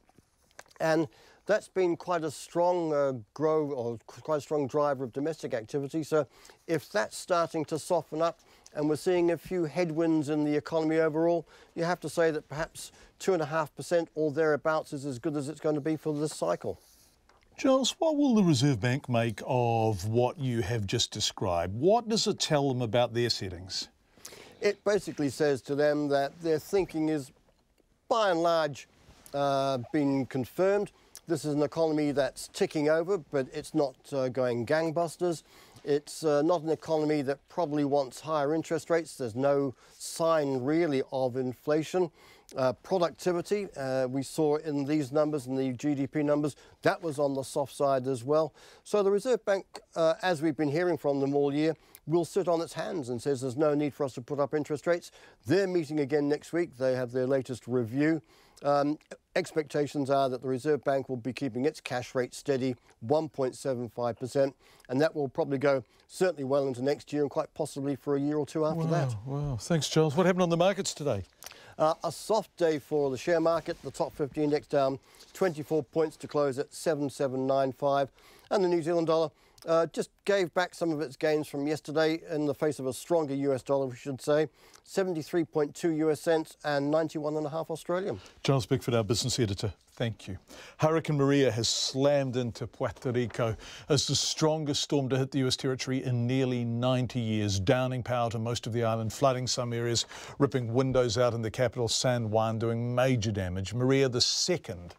and that's been quite a strong quite a strong driver of domestic activity. So if that's starting to soften up and we're seeing a few headwinds in the economy overall, you have to say that perhaps 2.5% or thereabouts is as good as it's going to be for this cycle. Giles, what will the Reserve Bank make of what you have just described? What does it tell them about their settings? It basically says to them that their thinking is, by and large, been confirmed. This is an economy that's ticking over, but it's not going gangbusters. It's not an economy that probably wants higher interest rates. There's no sign really of inflation. Productivity, we saw in these numbers, in the GDP numbers, that was on the soft side as well. So the Reserve Bank, as we've been hearing from them all year, will sit on its hands and says there's no need for us to put up interest rates. They're meeting again next week. They have their latest review. Expectations are that the Reserve Bank will be keeping its cash rate steady, 1.75%, and that will probably go certainly well into next year and quite possibly for a year or two after that. Wow, thanks, Giles. What happened on the markets today? A soft day for the share market. The top 50 index down 24 points to close at 7795, and the New Zealand dollar just gave back some of its gains from yesterday in the face of a stronger US dollar, we should say. 73.2 US cents and 91.5 Australian. Giles Bickford, our business editor. Thank you. Hurricane Maria has slammed into Puerto Rico as the strongest storm to hit the US territory in nearly 90 years, downing power to most of the island, flooding some areas, ripping windows out in the capital, San Juan, doing major damage. Maria, the second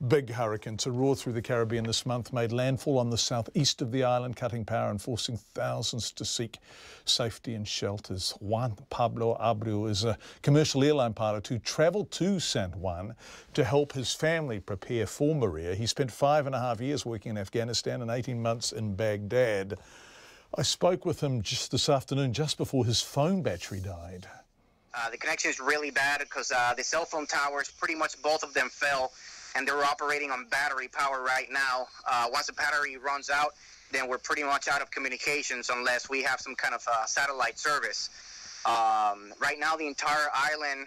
big hurricane to roar through the Caribbean this month, made landfall on the southeast of the island, cutting power and forcing thousands to seek safety in shelters. Juan Pablo Abreu is a commercial airline pilot who travelled to San Juan to help his family prepare for Maria. He spent 5.5 years working in Afghanistan and 18 months in Baghdad. I spoke with him just this afternoon, just before his phone battery died. The connection is really bad because the cell phone towers, pretty much both of them fell, and they're operating on battery power right now. Once the battery runs out, then we're pretty much out of communications unless we have some kind of satellite service. Right now, the entire island,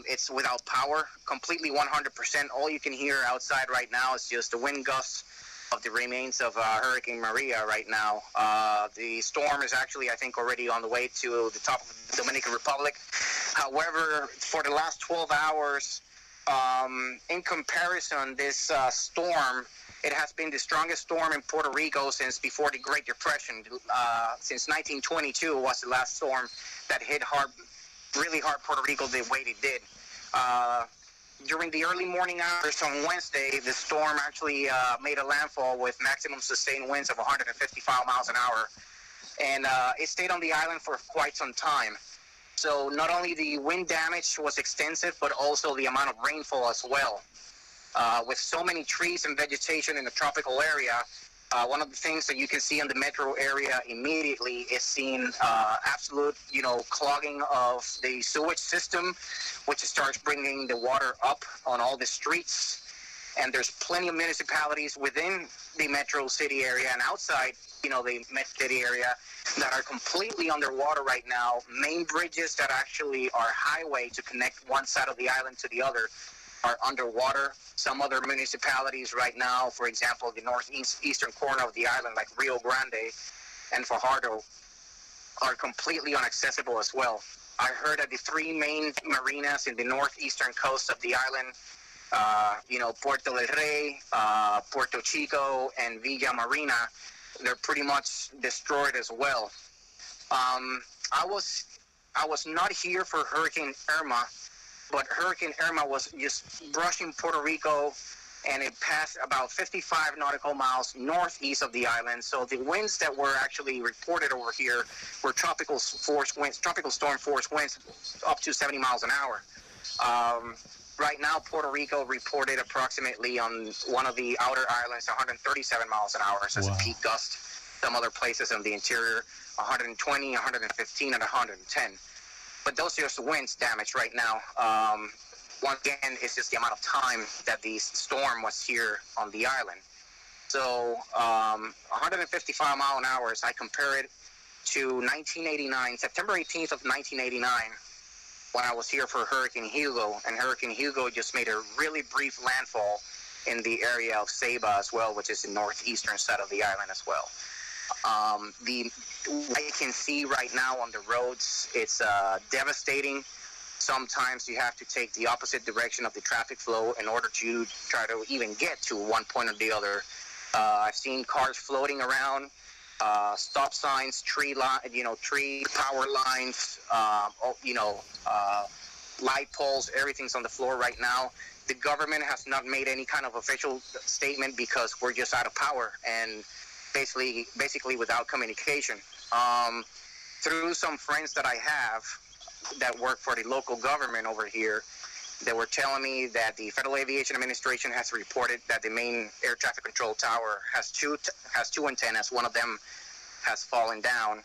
it's without power, completely 100%. All you can hear outside right now is just the wind gusts of the remains of Hurricane Maria right now. The storm is actually, I think, already on the way to the top of the Dominican Republic. However, for the last 12 hours, in comparison, this storm, it has been the strongest storm in Puerto Rico since before the Great Depression. Since 1922 was the last storm that hit hard, really hard Puerto Rico the way it did. During the early morning hours on Wednesday, the storm actually made a landfall with maximum sustained winds of 155 miles an hour. And it stayed on the island for quite some time. So not only the wind damage was extensive, but also the amount of rainfall as well. With so many trees and vegetation in the tropical area, one of the things that you can see in the metro area immediately is seeing absolute, clogging of the sewage system, which starts bringing the water up on all the streets. And there's plenty of municipalities within the metro city area and outside, the metro city area that are completely underwater right now. Main bridges that actually are highway to connect one side of the island to the other are underwater. Some other municipalities right now, for example, the northeastern corner of the island, like Rio Grande and Fajardo, are completely inaccessible as well. I heard that the three main marinas in the northeastern coast of the island, Puerto del Rey, Puerto Chico, and Villa Marina, they're pretty much destroyed as well. I was not here for Hurricane Irma, but Hurricane Irma was just brushing Puerto Rico, and it passed about 55 nautical miles northeast of the island. So the winds that were actually reported over here were tropical storm force winds up to 70 miles an hour. Right now, Puerto Rico reported approximately on one of the outer islands 137 miles an hour as a peak gust. Some other places in the interior 120, 115, and 110. But those are just winds damage right now. Once again, it's just the amount of time that the storm was here on the island. So 155 mile an hour, I compare it to 1989, September 18th of 1989, when I was here for Hurricane Hugo, and Hurricane Hugo just made a really brief landfall in the area of Ceiba as well, which is the northeastern side of the island as well. What you can see right now on the roads, it's devastating. Sometimes you have to take the opposite direction of the traffic flow in order to try to even get to one point or the other. I've seen cars floating around, stop signs, tree power lines, light poles, everything's on the floor right now. The government has not made any kind of official statement because we're just out of power and basically without communication. Through some friends that I have that work for the local government over here, they were telling me that the Federal Aviation Administration has reported that the main air traffic control tower has two antennas. One of them has fallen down,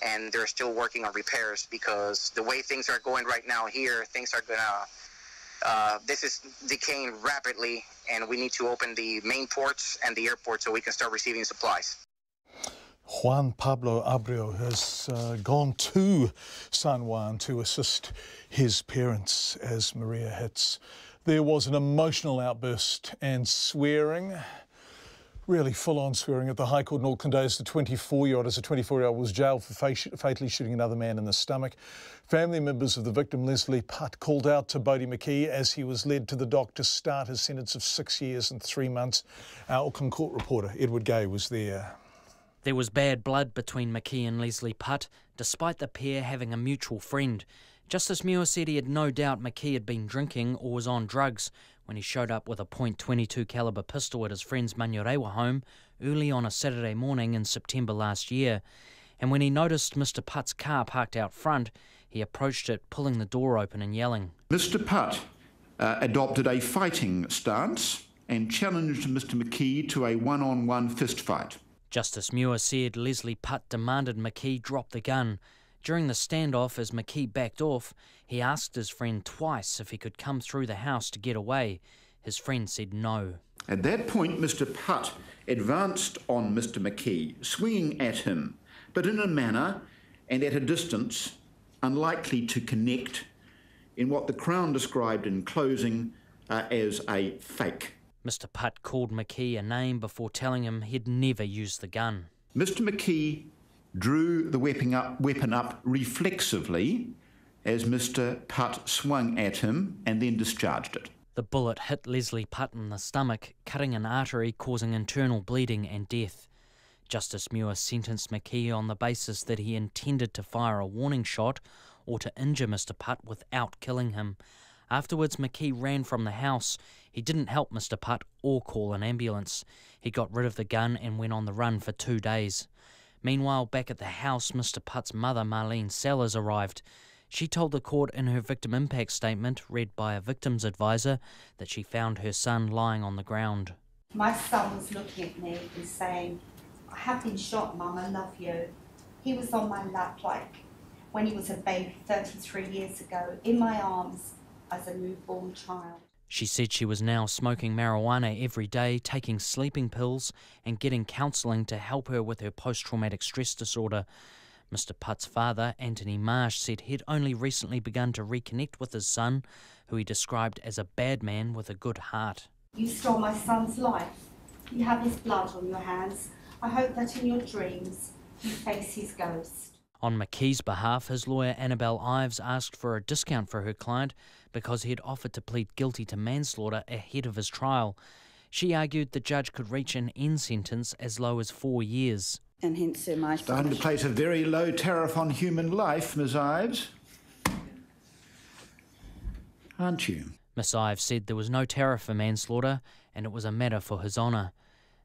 and they're still working on repairs because the way things are going right now here, things are gonna, this is decaying rapidly, and we need to open the main ports and the airport so we can start receiving supplies. Juan Pablo Abreu has gone to San Juan to assist his parents as Maria hits. There was an emotional outburst and swearing, really full-on swearing at the High Court in Auckland as the 24-year-old was jailed for fatally shooting another man in the stomach. Family members of the victim, Leslie Putt, called out to Bodie McKee as he was led to the dock to start his sentence of 6 years and 3 months. Our Auckland court reporter, Edward Gay, was there. There was bad blood between McKee and Leslie Putt, despite the pair having a mutual friend. Justice Muir said he had no doubt McKee had been drinking or was on drugs when he showed up with a .22 caliber pistol at his friend's Manurewa home early on a Saturday morning in September last year. And when he noticed Mr. Putt's car parked out front, he approached it, pulling the door open and yelling. Mr. Putt adopted a fighting stance and challenged Mr. McKee to a one-on-one fist fight. Justice Muir said Leslie Putt demanded McKee drop the gun. During the standoff, as McKee backed off, he asked his friend twice if he could come through the house to get away. His friend said no. At that point, Mr. Putt advanced on Mr. McKee, swinging at him, but in a manner and at a distance unlikely to connect in what the Crown described in closing as a fake. Mr. Putt called McKee a name before telling him he'd never used the gun. Mr. McKee drew the weapon up reflexively as Mr. Putt swung at him and then discharged it. The bullet hit Leslie Putt in the stomach, cutting an artery, causing internal bleeding and death. Justice Muir sentenced McKee on the basis that he intended to fire a warning shot or to injure Mr. Putt without killing him. Afterwards, McKee ran from the house. He didn't help Mr. Putt or call an ambulance. He got rid of the gun and went on the run for 2 days. Meanwhile, back at the house, Mr. Putt's mother, Marlene Sellers, arrived. She told the court in her victim impact statement, read by a victim's advisor, that she found her son lying on the ground. My son was looking at me and saying, "I have been shot, Mum, I love you." He was on my lap like when he was a baby 33 years ago, in my arms as a newborn child. She said she was now smoking marijuana every day, taking sleeping pills and getting counselling to help her with her post-traumatic stress disorder. Mr. Putt's father, Anthony Marsh, said he'd only recently begun to reconnect with his son, who he described as a bad man with a good heart. You stole my son's life. You have his blood on your hands. I hope that in your dreams you face his ghost. On McKee's behalf, his lawyer Annabelle Ives asked for a discount for her client because he had offered to plead guilty to manslaughter ahead of his trial. She argued the judge could reach an end sentence as low as 4 years. And hence my Starting to place a very low tariff on human life, Ms. Ives. Aren't you? Miss Ives said there was no tariff for manslaughter and it was a matter for his honour.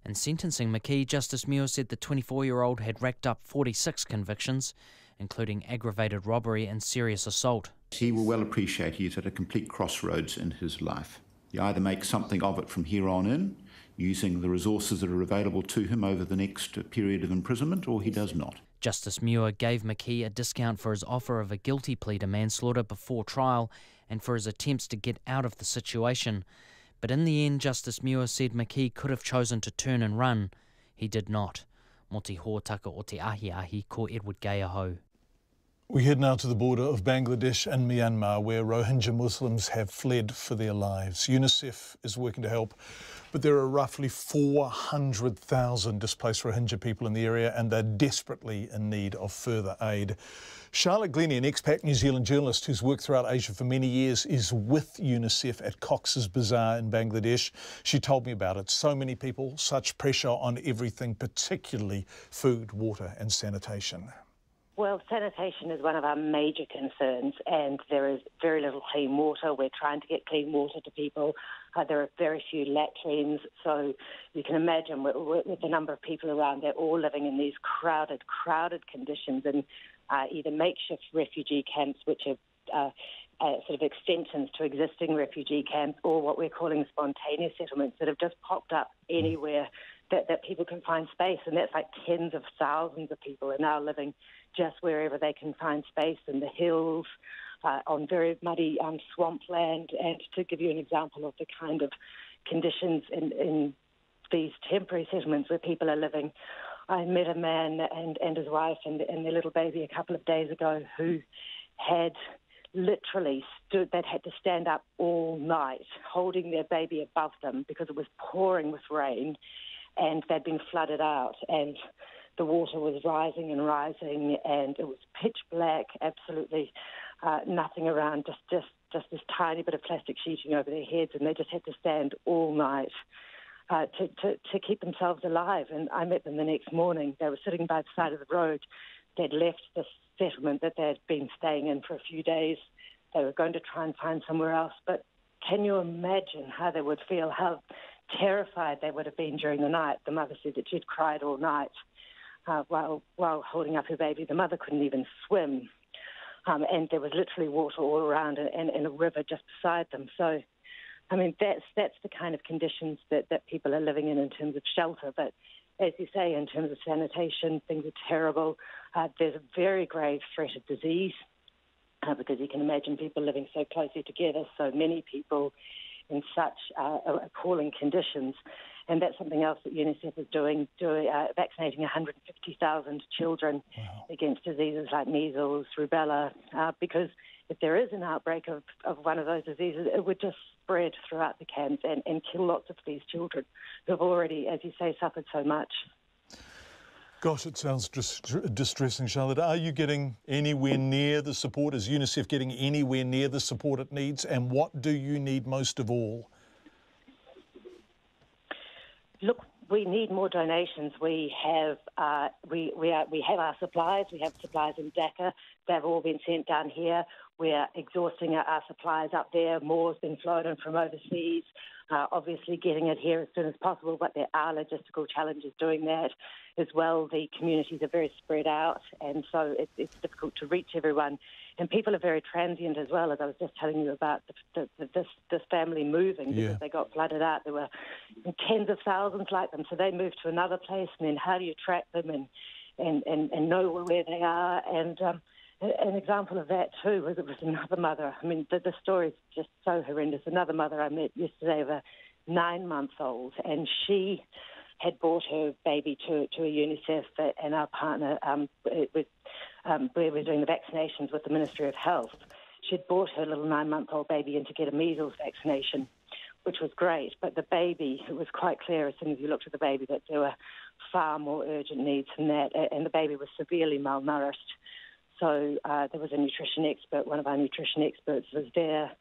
In sentencing McKee, Justice Muir said the 24-year-old had racked up 46 convictions, including aggravated robbery and serious assault. He will well appreciate he is at a complete crossroads in his life. He either makes something of it from here on in, using the resources that are available to him over the next period of imprisonment, or he does not. Justice Muir gave McKee a discount for his offer of a guilty plea to manslaughter before trial and for his attempts to get out of the situation. But in the end, Justice Muir said McKee could have chosen to turn and run. He did not. Mo te hōtaka o te ahi ko Edward Gayaho. We head now to the border of Bangladesh and Myanmar, where Rohingya Muslims have fled for their lives. UNICEF is working to help, but there are roughly 400,000 displaced Rohingya people in the area, and they're desperately in need of further aid. Charlotte Glennie, an expat New Zealand journalist who's worked throughout Asia for many years, is with UNICEF at Cox's Bazar in Bangladesh. She told me about it. So many people, such pressure on everything, particularly food, water and sanitation. Well, sanitation is one of our major concerns, and there is very little clean water. We're trying to get clean water to people. There are very few latrines, so you can imagine with the number of people around, they're all living in these crowded conditions in either makeshift refugee camps, which are sort of extensions to existing refugee camps, or what we're calling spontaneous settlements that have just popped up anywhere that people can find space. And that's like tens of thousands of people are now living just wherever they can find space, in the hills, on very muddy swampland. And to give you an example of the kind of conditions in these temporary settlements where people are living, I met a man and his wife and their little baby a couple of days ago who had literally they'd had to stand up all night holding their baby above them because it was pouring with rain and they'd been flooded out, and the water was rising and rising, and it was pitch black, absolutely nothing around, just this tiny bit of plastic sheeting over their heads, and they just had to stand all night to keep themselves alive. And I met them the next morning. They were sitting by the side of the road. They'd left the settlement that they'd been staying in for a few days. They were going to try and find somewhere else. But can you imagine how they would feel, how terrified they would have been during the night? The mother said that she'd cried all night while holding up her baby. The mother couldn't even swim. And there was literally water all around and a river just beside them. So, I mean, that's the kind of conditions that people are living in terms of shelter. But as you say, in terms of sanitation, things are terrible. There's a very grave threat of disease because you can imagine people living so closely together, so many people in such appalling conditions. And that's something else that UNICEF is doing vaccinating 150,000 children against diseases like measles, rubella, because if there is an outbreak of one of those diseases, it would just spread throughout the camps and kill lots of these children who have already, as you say, suffered so much. Gosh, it sounds distressing, Charlotte. Are you getting anywhere near the support? Is UNICEF getting anywhere near the support it needs? And what do you need most of all? Look, we need more donations. We have our supplies. We have supplies in Dhaka. They've all been sent down here. We're exhausting our supplies up there. More's been flown in from overseas. Obviously getting it here as soon as possible, but there are logistical challenges doing that as well. The communities are very spread out, and so it's difficult to reach everyone. And people are very transient as well, as I was just telling you about this family moving because they got flooded out. There were tens of thousands like them, so they moved to another place, and then how do you track them and know where they are? And An example of that too was it was another mother. I mean, the story is just so horrendous. Another mother I met yesterday of a 9-month-old, and she had brought her baby to a UNICEF, and our partner, we were doing the vaccinations with the Ministry of Health. She'd brought her little 9-month-old baby in to get a measles vaccination, which was great. But the baby, it was quite clear as soon as you looked at the baby that there were far more urgent needs than that, and the baby was severely malnourished. So there was a nutrition expert, one of our nutrition experts was there,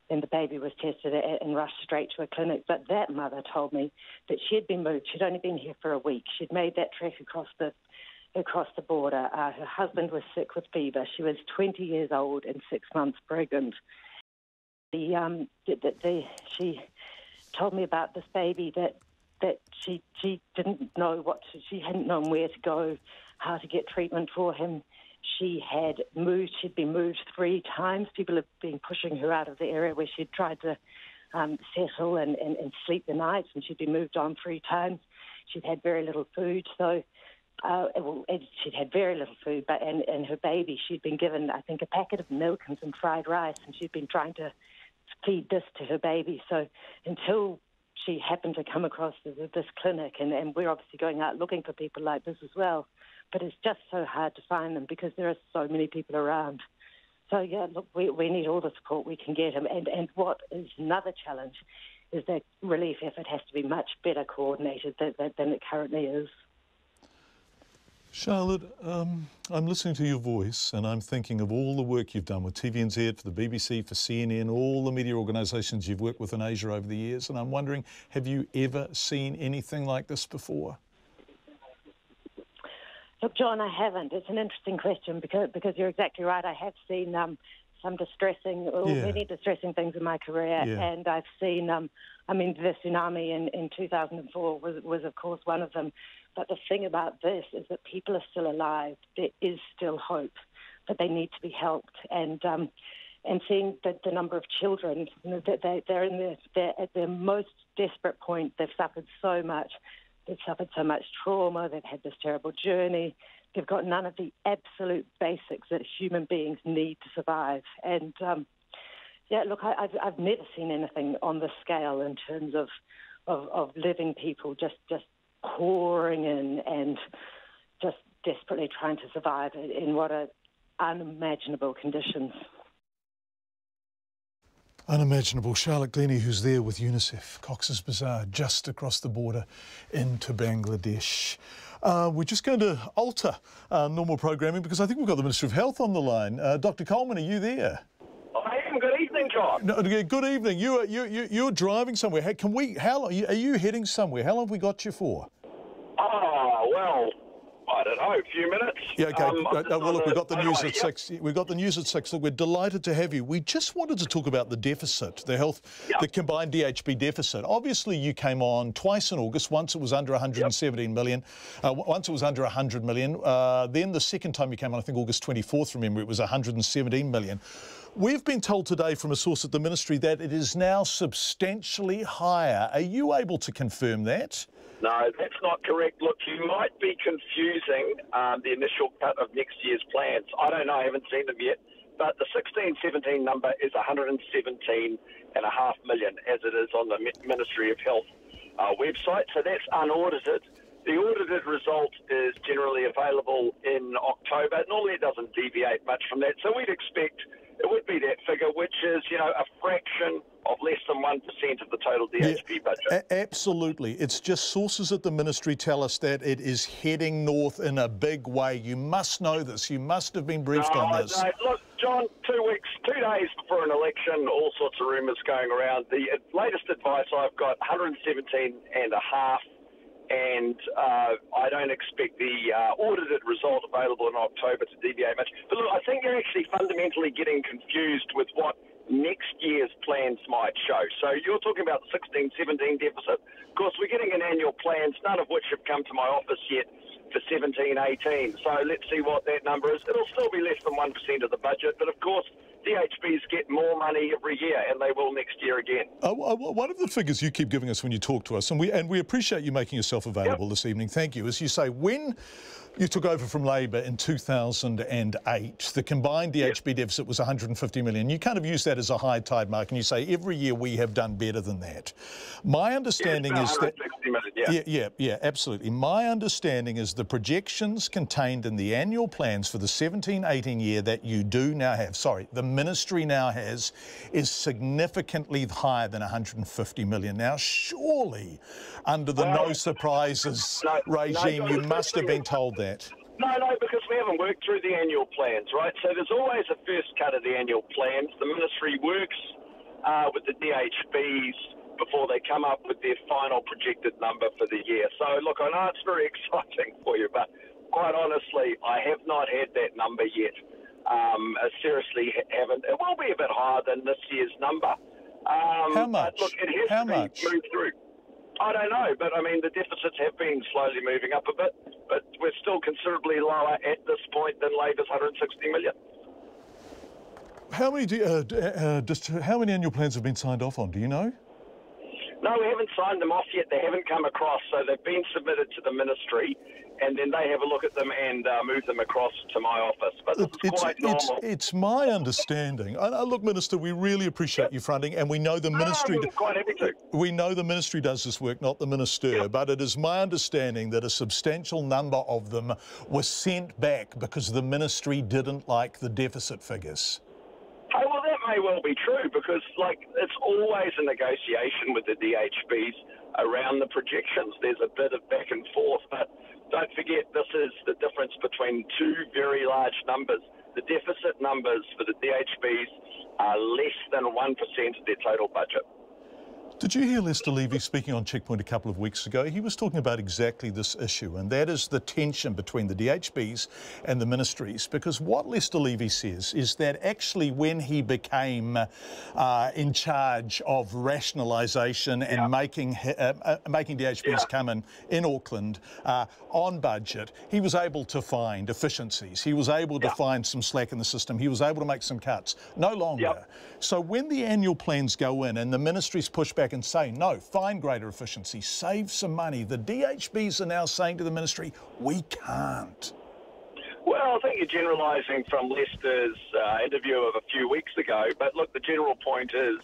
and the baby was tested and rushed straight to a clinic. But that mother told me that she had been moved. She'd only been here for a week. She'd made that trek across the border. Her husband was sick with fever. She was 20 years old and 6 months pregnant. She told me about this baby that she didn't know she hadn't known where to go, how to get treatment for him. She'd been moved 3 times. People have been pushing her out of the area where she'd tried to settle and sleep the nights, and she'd been moved on 3 times. She'd had very little food, she'd had very little food, and her baby, she'd been given, I think, a packet of milk and some fried rice, and she'd been trying to feed this to her baby. So until she happened to come across this clinic, and we're obviously going out looking for people like this as well, but it's just so hard to find them because there are so many people around. So, yeah, look, we need all the support we can get. And what is another challenge is that relief effort has to be much better coordinated than it currently is. Charlotte, I'm listening to your voice and I'm thinking of all the work you've done with TVNZ, for the BBC, for CNN, all the media organisations you've worked with in Asia over the years, and I'm wondering, have you ever seen anything like this before? Look, John, I haven't. It's an interesting question because you're exactly right. I have seen some many distressing things in my career, and I've seen, the tsunami in 2004 was of course one of them. But the thing about this is that people are still alive. There is still hope, but they need to be helped. And seeing the number of children, they're at their most desperate point. They've suffered so much. They've suffered so much trauma. They've had this terrible journey. They've got none of the absolute basics that human beings need to survive. And look, I've never seen anything on this scale in terms of living people just pouring in and just desperately trying to survive in what are unimaginable conditions. Unimaginable. Charlotte Glennie, who's there with UNICEF, Cox's Bazar, just across the border into Bangladesh. We're just going to alter normal programming because I think we've got the Minister of Health on the line. Dr. Coleman, are you there? I am. Good evening, John. No, good evening. You're driving somewhere. Are you heading somewhere? How long have we got you for? Well, I don't know, a few minutes. Yeah, okay. Well, look, we've got the news at 6. We've got the news at 6. Look, we're delighted to have you. We just wanted to talk about the deficit, the combined DHB deficit. Obviously, you came on twice in August. Once it was under 117 million. Once it was under 100 million. Then the second time you came on, I think August 24th, remember, it was 117 million. We've been told today from a source at the Ministry that it is now substantially higher. Are you able to confirm that? No, that's not correct. Look, you might be confusing the initial cut of next year's plans. I don't know, I haven't seen them yet. But the 16-17 number is 117.5 million, as it is on the Ministry of Health website. So that's unaudited. The audited result is generally available in October. Normally it doesn't deviate much from that. So we'd expect it would be that figure, which is, a fraction of less than 1% of the total DHB budget. Absolutely. It's just sources at the Ministry tell us that it is heading north in a big way. You must know this. You must have been briefed on this. No. Look, John, 2 days before an election, all sorts of rumours going around. The latest advice I've got, 117.5. And I don't expect the audited result available in October to deviate much. But look, I think you're actually fundamentally getting confused with what next year's plans might show. So you're talking about the 16-17 deficit. Of course, we're getting an annual plans, none of which have come to my office yet for 17-18. So let's see what that number is. It'll still be less than 1% of the budget, but of course, DHBs get more money every year, and they will next year again. One of the figures you keep giving us when you talk to us, and we appreciate you making yourself available this evening, thank you, is you say when You took over from Labor in 2008. The combined DHB deficit was 150 million. You kind of use that as a high tide mark, and you say every year we have done better than that. My understanding is that... Yeah, absolutely. My understanding is the projections contained in the annual plans for the 17-18 year that you do now have, the Ministry now has, is significantly higher than 150 million. Now, surely, under the no surprises regime, you must have been told that. No, because we haven't worked through the annual plans, right? So there's always a first cut of the annual plans. The Ministry works with the DHBs before they come up with their final projected number for the year. So, look, I know it's very exciting for you, but quite honestly, I have not had that number yet. I seriously haven't. It will be a bit higher than this year's number. How much? But look, it has to be moved through. I don't know, but I mean, the deficits have been slowly moving up a bit, but we're still considerably lower at this point than Labor's 160 million. How many annual plans have been signed off on? Do you know? No, we haven't signed them off yet. They haven't come across, so they've been submitted to the Ministry, and then they have a look at them and move them across to my office. But this is quite normal. It's my understanding. Look, Minister, we really appreciate you fronting, and we know the Ministry. I'm quite happy to. We know the Ministry does this work, not the Minister. But it is my understanding that a substantial number of them were sent back because the Ministry didn't like the deficit figures. Oh, well, that may well be true because, it's always a negotiation with the DHBs around the projections. There's a bit of back and forth, but don't forget this is the difference between two very large numbers. The deficit numbers for the DHBs are less than 1% of their total budget. Did you hear Lester Levy speaking on Checkpoint a couple of weeks ago? He was talking about exactly this issue, and that is the tension between the DHBs and the ministries, because what Lester Levy says is that actually when he became in charge of rationalisation and making DHBs come in Auckland on budget, he was able to find efficiencies. He was able to find some slack in the system. He was able to make some cuts. No longer. So when the annual plans go in and the ministries push back and say, no, find greater efficiency, save some money, the DHBs are now saying to the Ministry, we can't. Well, I think you're generalising from Lester's interview of a few weeks ago, but look, the general point is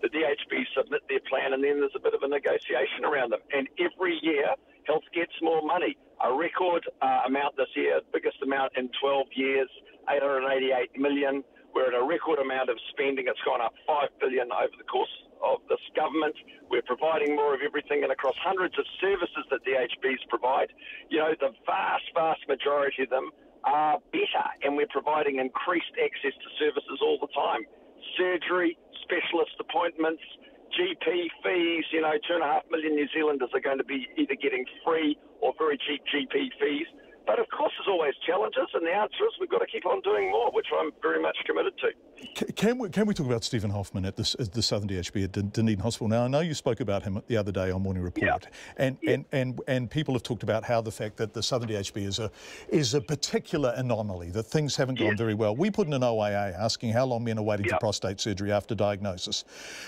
the DHBs submit their plan and then there's a bit of a negotiation around them. And every year, health gets more money. A record amount this year, biggest amount in 12 years, 888 million. We're at a record amount of spending. It's gone up 5 billion over the course of this government. We're providing more of everything and across hundreds of services that DHBs provide. You know, the vast majority of them are better, and we're providing increased access to services all the time. Surgery, specialist appointments, GP fees, 2.5 million New Zealanders are going to be either getting free or very cheap GP fees. But of course there's always challenges, and the answer is we've got to keep on doing more, which I'm very much committed to. Can we talk about Stephen Hoffman at the Southern DHB at Dunedin Hospital? Now, I know you spoke about him the other day on Morning Report, and people have talked about how the fact that the Southern DHB is a particular anomaly, that things haven't gone very well. We put in an OAA asking how long men are waiting for prostate surgery after diagnosis.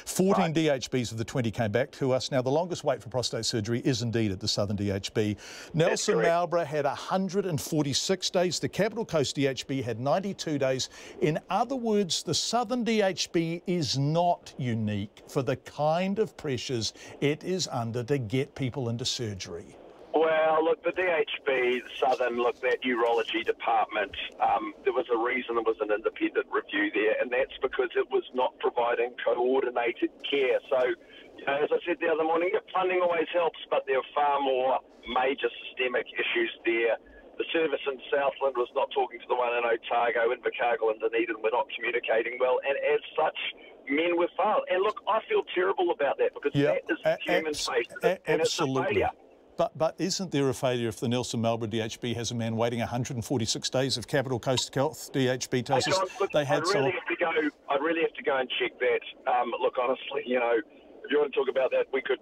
14 DHBs of the 20 came back to us. Now, the longest wait for prostate surgery is indeed at the Southern DHB. Nelson Marlborough had 146 days. The Capital Coast DHB had 92 days. In other words, the Southern DHB is not unique for the kind of pressures it is under to get people into surgery. Well, look, the DHB, Southern, that urology department, there was a reason there was an independent review there, and that's because it was not providing coordinated care. So, as I said the other morning, funding always helps, but there are far more major systemic issues there. The service in Southland was not talking to the one in Otago, in Invercargill and Dunedin were not communicating well, and as such, men were failed. And look, I feel terrible about that because that is the human face, and it's a failure. But isn't there a failure if the Nelson Marlborough DHB has a man waiting 146 days? If Capital Coast Health DHB tells us they had I'd really have to go and check that. Look, honestly, if you want to talk about that, we could,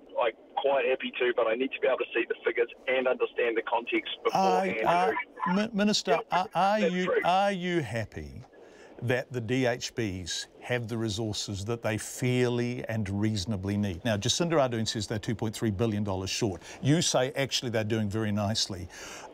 quite happy to, but I need to be able to see the figures and understand the context beforehand. Minister, are you happy that the DHBs have the resources that they fairly and reasonably need. Now, Jacinda Ardern says they're $2.3 billion short. You say actually they're doing very nicely.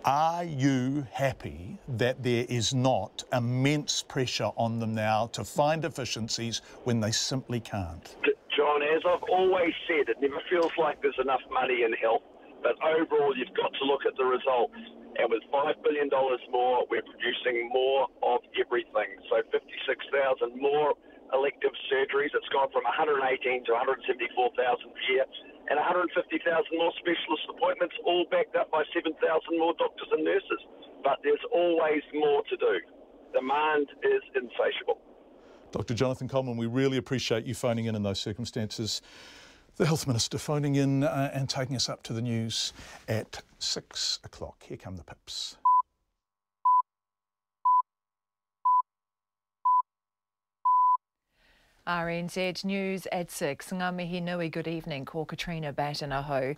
Are you happy that there is not immense pressure on them now to find efficiencies when they simply can't? John, as I've always said, it never feels like there's enough money in health, but overall you've got to look at the results. And with $5 billion more, we're producing more of everything. So 56,000 more elective surgeries. It's gone from 118 to 174,000 a year, and 150,000 more specialist appointments, all backed up by 7,000 more doctors and nurses. But there's always more to do. Demand is insatiable. Dr. Jonathan Coleman, we really appreciate you phoning in those circumstances. The Health Minister phoning in and taking us up to the news at 6 o'clock. Here come the pips. RNZ News at 6. Ngā mihi nui, good evening. Ko Katrina Batanaho.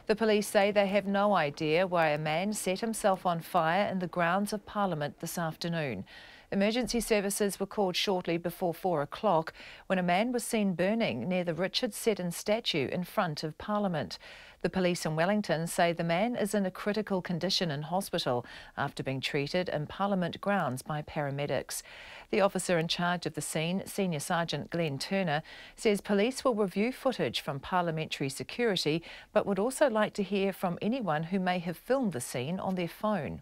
The police say they have no idea why a man set himself on fire in the grounds of Parliament this afternoon. Emergency services were called shortly before 4 o'clock when a man was seen burning near the Richard Seddon statue in front of Parliament. The police in Wellington say the man is in a critical condition in hospital after being treated in Parliament grounds by paramedics. The officer in charge of the scene, Senior Sergeant Glenn Turner, says police will review footage from parliamentary security but would also like to hear from anyone who may have filmed the scene on their phone.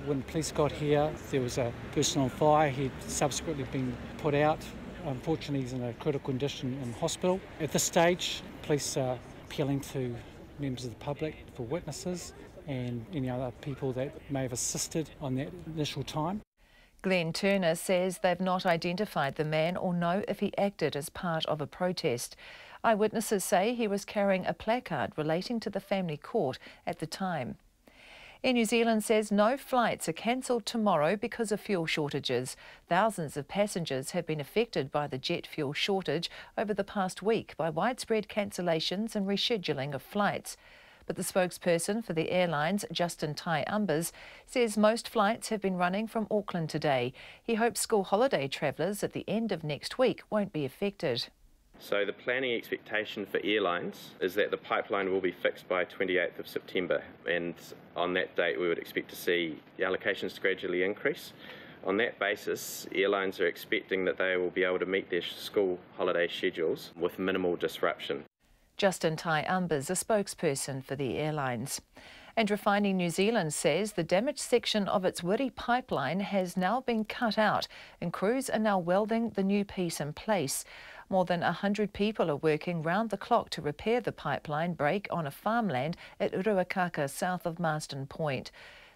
When police got here, there was a person on fire. He'd subsequently been put out. Unfortunately, he's in a critical condition in hospital. At this stage, police are appealing to members of the public for witnesses and any other people that may have assisted on that initial time. Glenn Turner says they've not identified the man or know if he acted as part of a protest. Eyewitnesses say he was carrying a placard relating to the family court at the time. Air New Zealand says no flights are cancelled tomorrow because of fuel shortages. Thousands of passengers have been affected by the jet fuel shortage over the past week by widespread cancellations and rescheduling of flights. But the spokesperson for the airlines, Justin Tai-Umbers, says most flights have been running from Auckland today. He hopes school holiday travellers at the end of next week won't be affected. So the planning expectation for airlines is that the pipeline will be fixed by 28th of September, and on that date we would expect to see the allocations gradually increase. On that basis, airlines are expecting that they will be able to meet their school holiday schedules with minimal disruption. Justin Tai-Umbers, a spokesperson for the airlines. And Refining New Zealand says the damaged section of its Wiri pipeline has now been cut out and crews are now welding the new piece in place. More than 100 people are working round the clock to repair the pipeline break on a farmland at Uruakaka, south of Marsden Point.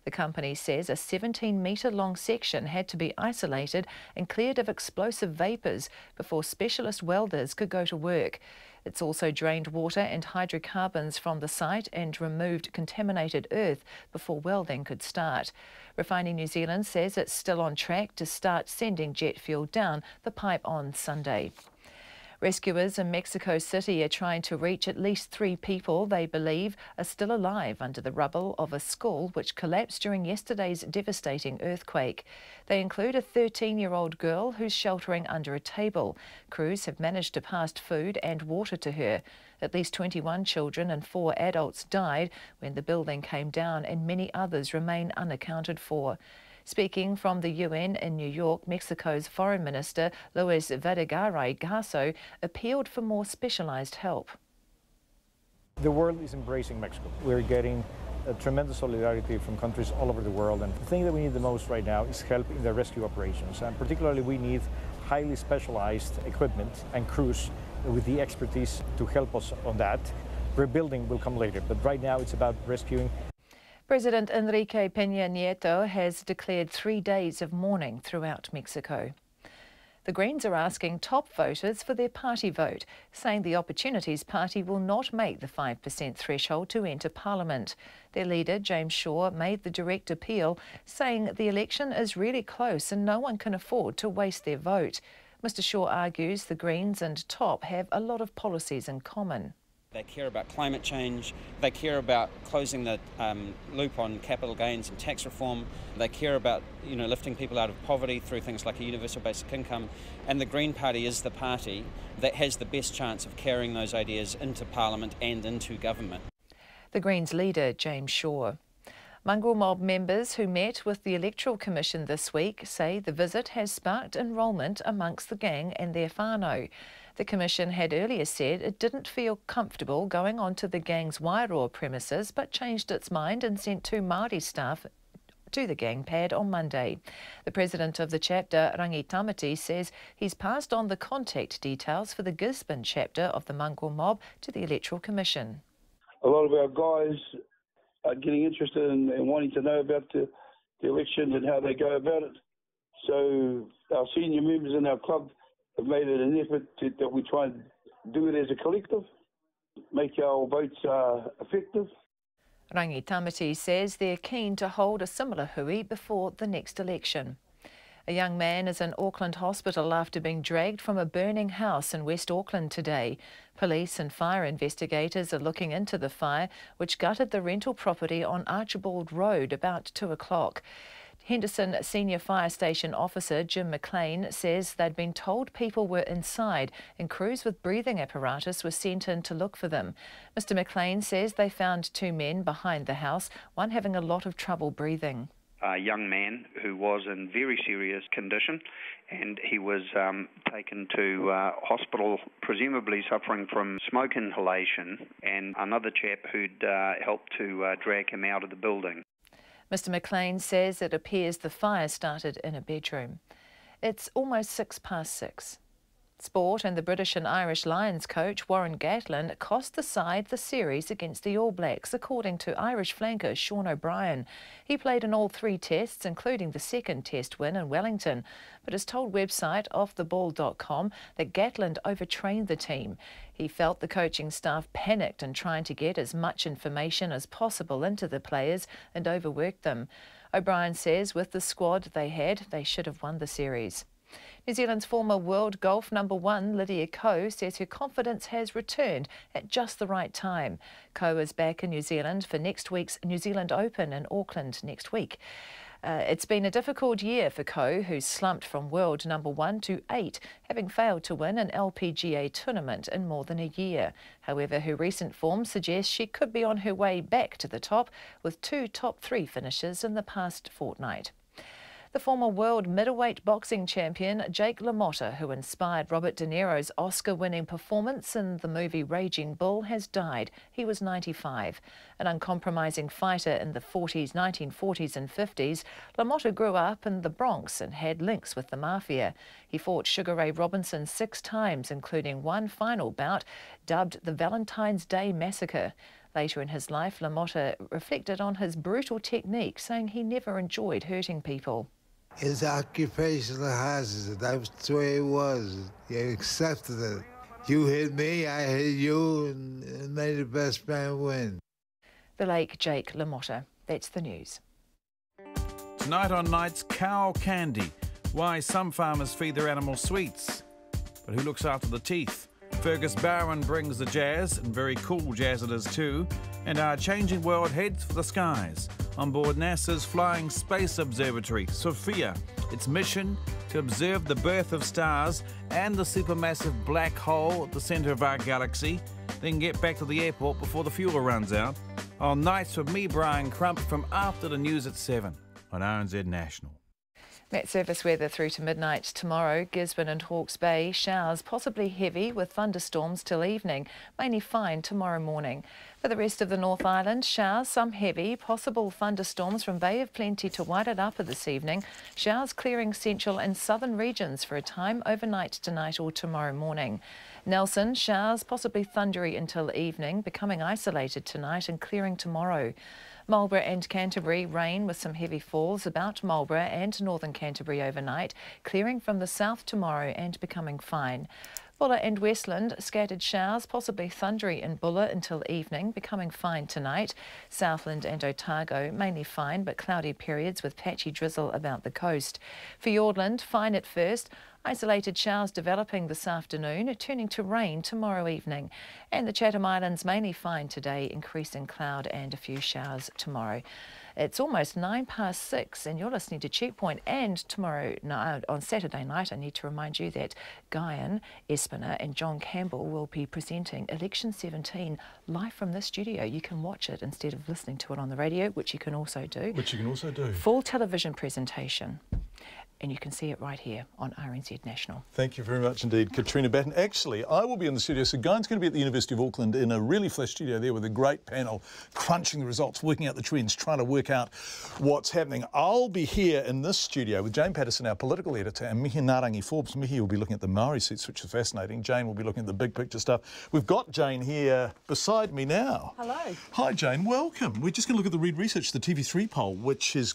The company says a 17-metre long section had to be isolated and cleared of explosive vapours before specialist welders could go to work. It's also drained water and hydrocarbons from the site and removed contaminated earth before welding could start. Refining New Zealand says it's still on track to start sending jet fuel down the pipe on Sunday. Rescuers in Mexico City are trying to reach at least 3 people they believe are still alive under the rubble of a school which collapsed during yesterday's devastating earthquake. They include a 13-year-old girl who's sheltering under a table. Crews have managed to pass food and water to her. At least 21 children and 4 adults died when the building came down, and many others remain unaccounted for. Speaking from the UN in New York, Mexico's Foreign Minister Luis Videgaray Garzo appealed for more specialised help. The world is embracing Mexico. We're getting a tremendous solidarity from countries all over the world, and the thing that we need the most right now is help in the rescue operations, and particularly we need highly specialised equipment and crews with the expertise to help us on that. Rebuilding will come later, but right now it's about rescuing. President Enrique Peña Nieto has declared 3 days of mourning throughout Mexico. The Greens are asking top voters for their party vote, saying the Opportunities Party will not make the 5% threshold to enter Parliament. Their leader, James Shaw, made the direct appeal, saying the election is really close and no one can afford to waste their vote. Mr Shaw argues the Greens and Top have a lot of policies in common. They care about climate change. They care about closing the loop on capital gains and tax reform. They care about, lifting people out of poverty through things like a universal basic income. And the Green Party is the party that has the best chance of carrying those ideas into Parliament and into government. The Greens leader, James Shaw. Mongrel mob members who met with the Electoral Commission this week say the visit has sparked enrolment amongst the gang and their whānau. The Commission had earlier said it didn't feel comfortable going onto the gang's Wairoa premises, but changed its mind and sent 2 Māori staff to the gang pad on Monday. The president of the chapter, Rangi Tamati, says he's passed on the contact details for the Gisborne chapter of the mongrel mob to the Electoral Commission. A lot of our guys are getting interested in wanting to know about the elections and how they go about it. So our senior members in our club have made it an effort that we try and do it as a collective, make our votes effective. Rangi Tamati says they're keen to hold a similar hui before the next election. A young man is in Auckland Hospital after being dragged from a burning house in West Auckland today. Police and fire investigators are looking into the fire, which gutted the rental property on Archibald Road about 2 o'clock. Henderson Senior Fire Station Officer Jim McLean says they'd been told people were inside and crews with breathing apparatus were sent in to look for them. Mr McLean says they found 2 men behind the house, one having a lot of trouble breathing. A young man who was in very serious condition, and he was taken to hospital, presumably suffering from smoke inhalation, and another chap who'd helped to drag him out of the building. Mr McLean says it appears the fire started in a bedroom. It's almost 6:06. Sport, and the British and Irish Lions coach Warren Gatland cost the side the series against the All Blacks, according to Irish flanker Sean O'Brien. He played in all 3 tests, including the second test win in Wellington, but has told website offtheball.com that Gatland overtrained the team. He felt the coaching staff panicked in trying to get as much information as possible into the players and overworked them. O'Brien says with the squad they had, they should have won the series. New Zealand's former world golf #1, Lydia Ko, says her confidence has returned at just the right time. Ko is back in New Zealand for next week's New Zealand Open in Auckland next week. It's been a difficult year for Ko, who's slumped from world #1 to 8, having failed to win an LPGA tournament in more than a year. However, her recent form suggests she could be on her way back to the top, with 2 top 3 finishes in the past fortnight. The former world middleweight boxing champion Jake LaMotta, who inspired Robert De Niro's Oscar-winning performance in the movie Raging Bull, has died. He was 95. An uncompromising fighter in the 1940s and 50s, LaMotta grew up in the Bronx and had links with the mafia. He fought Sugar Ray Robinson 6 times, including one final bout dubbed the Valentine's Day Massacre. Later in his life, LaMotta reflected on his brutal technique, saying he never enjoyed hurting people. It's occupational hazard. That's the way it was. You accepted it. You hit me, I hit you, and made the best man win. The late Jake LaMotta. That's the news. Tonight on Night's Cow Candy. Why some farmers feed their animals sweets. But who looks after the teeth? Fergus Bowen brings the jazz, and very cool jazz it is too, and our changing world heads for the skies. On board NASA's Flying Space Observatory, Sophia, its mission to observe the birth of stars and the supermassive black hole at the centre of our galaxy, then get back to the airport before the fuel runs out. On Nights with me, Brian Crump, from after the news at 7 on RNZ National. Met service weather through to midnight tomorrow. Gisborne and Hawke's Bay, showers possibly heavy with thunderstorms till evening, mainly fine tomorrow morning. For the rest of the North Island, showers, some heavy, possible thunderstorms from Bay of Plenty to Wairarapa this evening. Showers clearing central and southern regions for a time overnight tonight or tomorrow morning. Nelson, showers possibly thundery until evening, becoming isolated tonight and clearing tomorrow. Marlborough and Canterbury, rain with some heavy falls about Marlborough and northern Canterbury overnight, clearing from the south tomorrow and becoming fine. Bulla and Westland, scattered showers, possibly thundery in Bulla until evening, becoming fine tonight. Southland and Otago, mainly fine but cloudy periods with patchy drizzle about the coast. For Fiordland, fine at first. Isolated showers developing this afternoon, turning to rain tomorrow evening. And the Chatham Islands mainly fine today, increasing cloud and a few showers tomorrow. It's almost 6:09 and you're listening to Checkpoint. And tomorrow night, on Saturday night, I need to remind you that Guyan Espiner and John Campbell will be presenting Election 17 live from this studio. You can watch it instead of listening to it on the radio, which you can also do. Full television presentation. And you can see it right here on RNZ National. Thank you very much indeed, Katrina Batten. Actually, I will be in the studio, so Guyan's going to be at the University of Auckland in a really flash studio there with a great panel, crunching the results, working out the trends, trying to work out what's happening. I'll be here in this studio with Jane Patterson, our political editor, and Mihi Narangi Forbes. Mihi will be looking at the Maori seats, which is fascinating. Jane will be looking at the big picture stuff. We've got Jane here beside me now. Hello. Hi, Jane. Welcome. We're just going to look at the Reid Research, the TV3 poll, which is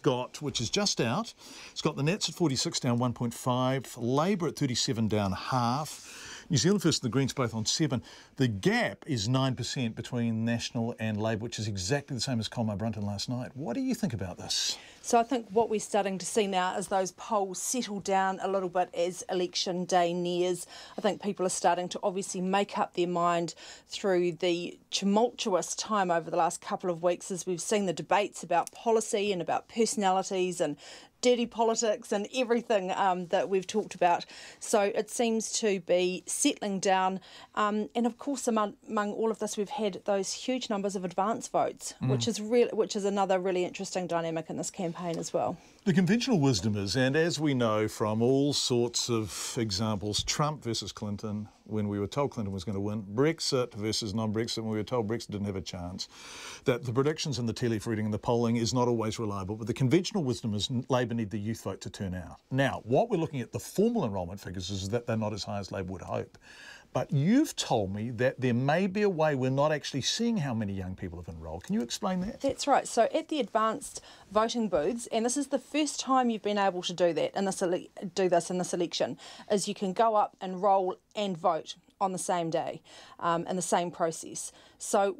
just out. It's got the Nats at 46 down 1.5, Labour at 37 down half, New Zealand First and the Greens both on 7. The gap is 9% between National and Labour, which is exactly the same as Colmar Brunton last night. What do you think about this? So I think what we're starting to see now is those polls settle down a little bit as election day nears. I think people are starting to obviously make up their mind through the tumultuous time over the last couple of weeks as we've seen the debates about policy and about personalities and dirty politics and everything that we've talked about. So it seems to be settling down. And of course, among all of this, we've had those huge numbers of advance votes, which is another really interesting dynamic in this campaign as well. The conventional wisdom is, and as we know from all sorts of examples, Trump versus Clinton, when we were told Clinton was going to win, Brexit versus non-Brexit, when we were told Brexit didn't have a chance, that the predictions and the tea-leaf reading and the polling is not always reliable, but the conventional wisdom is Labor need the youth vote to turn out. Now, what we're looking at, the formal enrolment figures, is that they're not as high as Labor would hope. But you've told me that there may be a way we're not actually seeing how many young people have enrolled. Can you explain that? That's right. So at the advanced voting booths, and this is the first time you've been able to do that in this election, is you can go up, enrol and vote on the same day in the same process. So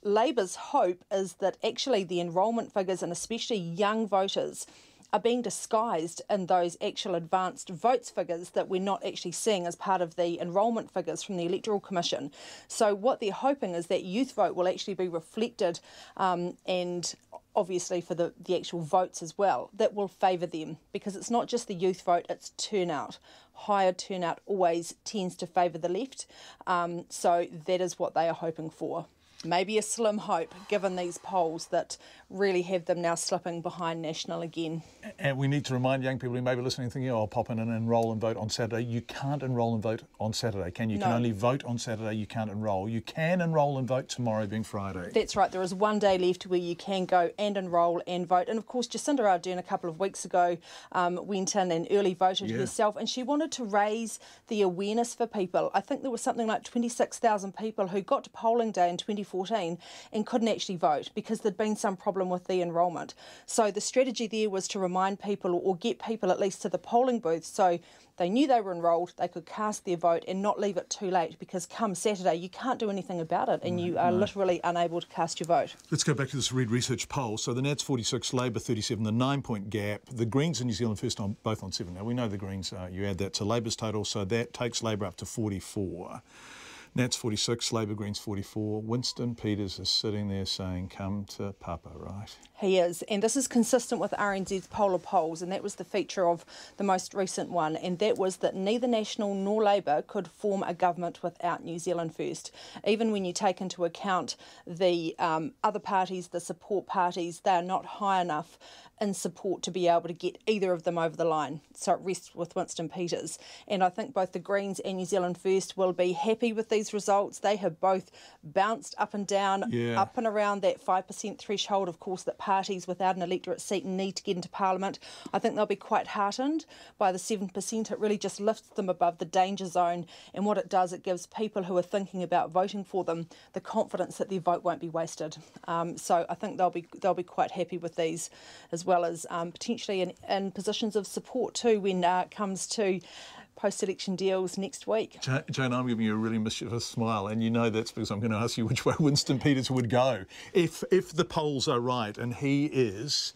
Labor's hope is that actually the enrolment figures, and especially young voters, are being disguised in those actual advanced votes figures that we're not actually seeing as part of the enrolment figures from the Electoral Commission. So what they're hoping is that youth vote will actually be reflected and obviously for the actual votes as well, that will favour them, because it's not just the youth vote, it's turnout. Higher turnout always tends to favour the left. So that is what they are hoping for. Maybe a slim hope, given these polls that really have them now slipping behind National again. And we need to remind young people who may be listening thinking, oh, I'll pop in and enrol and vote on Saturday. You can't enrol and vote on Saturday, can you? You can only vote on Saturday, you can't enrol. You can enrol and vote tomorrow being Friday. That's right. There is one day left where you can go and enrol and vote. And of course, Jacinda Ardern a couple of weeks ago went in and early voted herself, and she wanted to raise the awareness for people. I think there was something like 26,000 people who got to polling day in 2014 and couldn't actually vote because there'd been some problem with the enrolment. So the strategy there was to remind people, or get people at least to the polling booth, so they knew they were enrolled, they could cast their vote and not leave it too late, because come Saturday you can't do anything about it and you are literally unable to cast your vote. Let's go back to this Reid Research poll. So the Nats 46, Labour 37, the 9-point gap. The Greens and New Zealand First both on 7. Now we know the Greens, you add that to Labour's total, so that takes Labour up to 44. Nats 46, Labour Greens 44. Winston Peters is sitting there saying, come to Papa, right? He is, and this is consistent with RNZ's polar polls, and that was the feature of the most recent one, and that was that neither National nor Labour could form a government without New Zealand First. Even when you take into account the other parties, the support parties, they are not high enough in support to be able to get either of them over the line. So it rests with Winston Peters. And I think both the Greens and New Zealand First will be happy with these results. They have both bounced up and down, up and around that 5% threshold, of course, that parties without an electorate seat need to get into Parliament. I think they'll be quite heartened by the 7%. It really just lifts them above the danger zone. And what it does, it gives people who are thinking about voting for them the confidence that their vote won't be wasted. So I think they'll be quite happy with these, as well as potentially in positions of support too when it comes to post-election deals next week. Jane, I'm giving you a really mischievous smile, and you know that's because I'm going to ask you which way Winston Peters would go if the polls are right and he is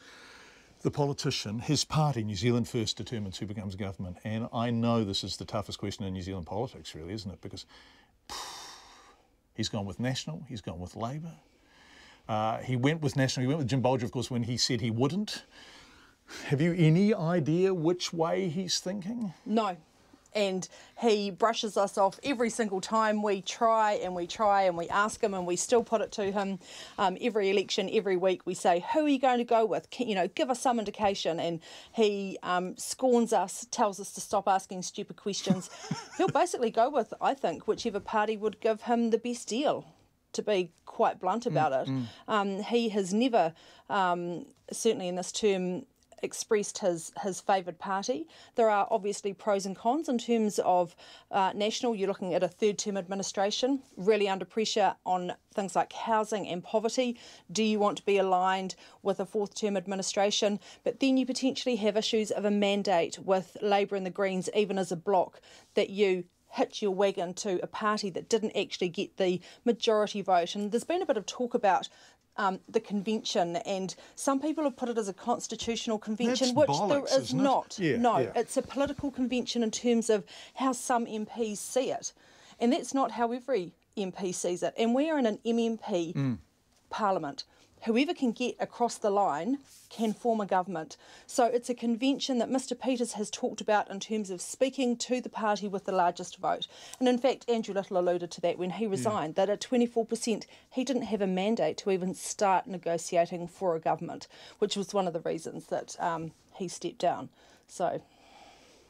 the politician, his party, New Zealand First, determines who becomes government. And I know this is the toughest question in New Zealand politics, really, isn't it? Because he's gone with National, he's gone with Labour. He went with National, he went with Jim Bolger, of course, when he said he wouldn't. Have you any idea which way he's thinking? No. And he brushes us off every single time we try and we ask him, and we still put it to him. Every election, every week we say, who are you going to go with? Give us some indication. And he scorns us, tells us to stop asking stupid questions. He'll basically go with, I think, whichever party would give him the best deal, to be quite blunt about it. He has never, certainly in this term, expressed his favoured party. There are obviously pros and cons in terms of National. You're looking at a third-term administration, really under pressure on things like housing and poverty. Do you want to be aligned with a fourth-term administration? But then you potentially have issues of a mandate with Labour and the Greens, even as a bloc, that you hitch your wagon to a party that didn't actually get the majority vote. And there's been a bit of talk about the convention, and some people have put it as a constitutional convention, which there is not. It's a political convention in terms of how some MPs see it, and that's not how every MP sees it. And we are in an MMP parliament. Whoever can get across the line can form a government. So it's a convention that Mr Peters has talked about in terms of speaking to the party with the largest vote. And in fact, Andrew Little alluded to that when he resigned, that at 24%, he didn't have a mandate to even start negotiating for a government, which was one of the reasons that he stepped down. So...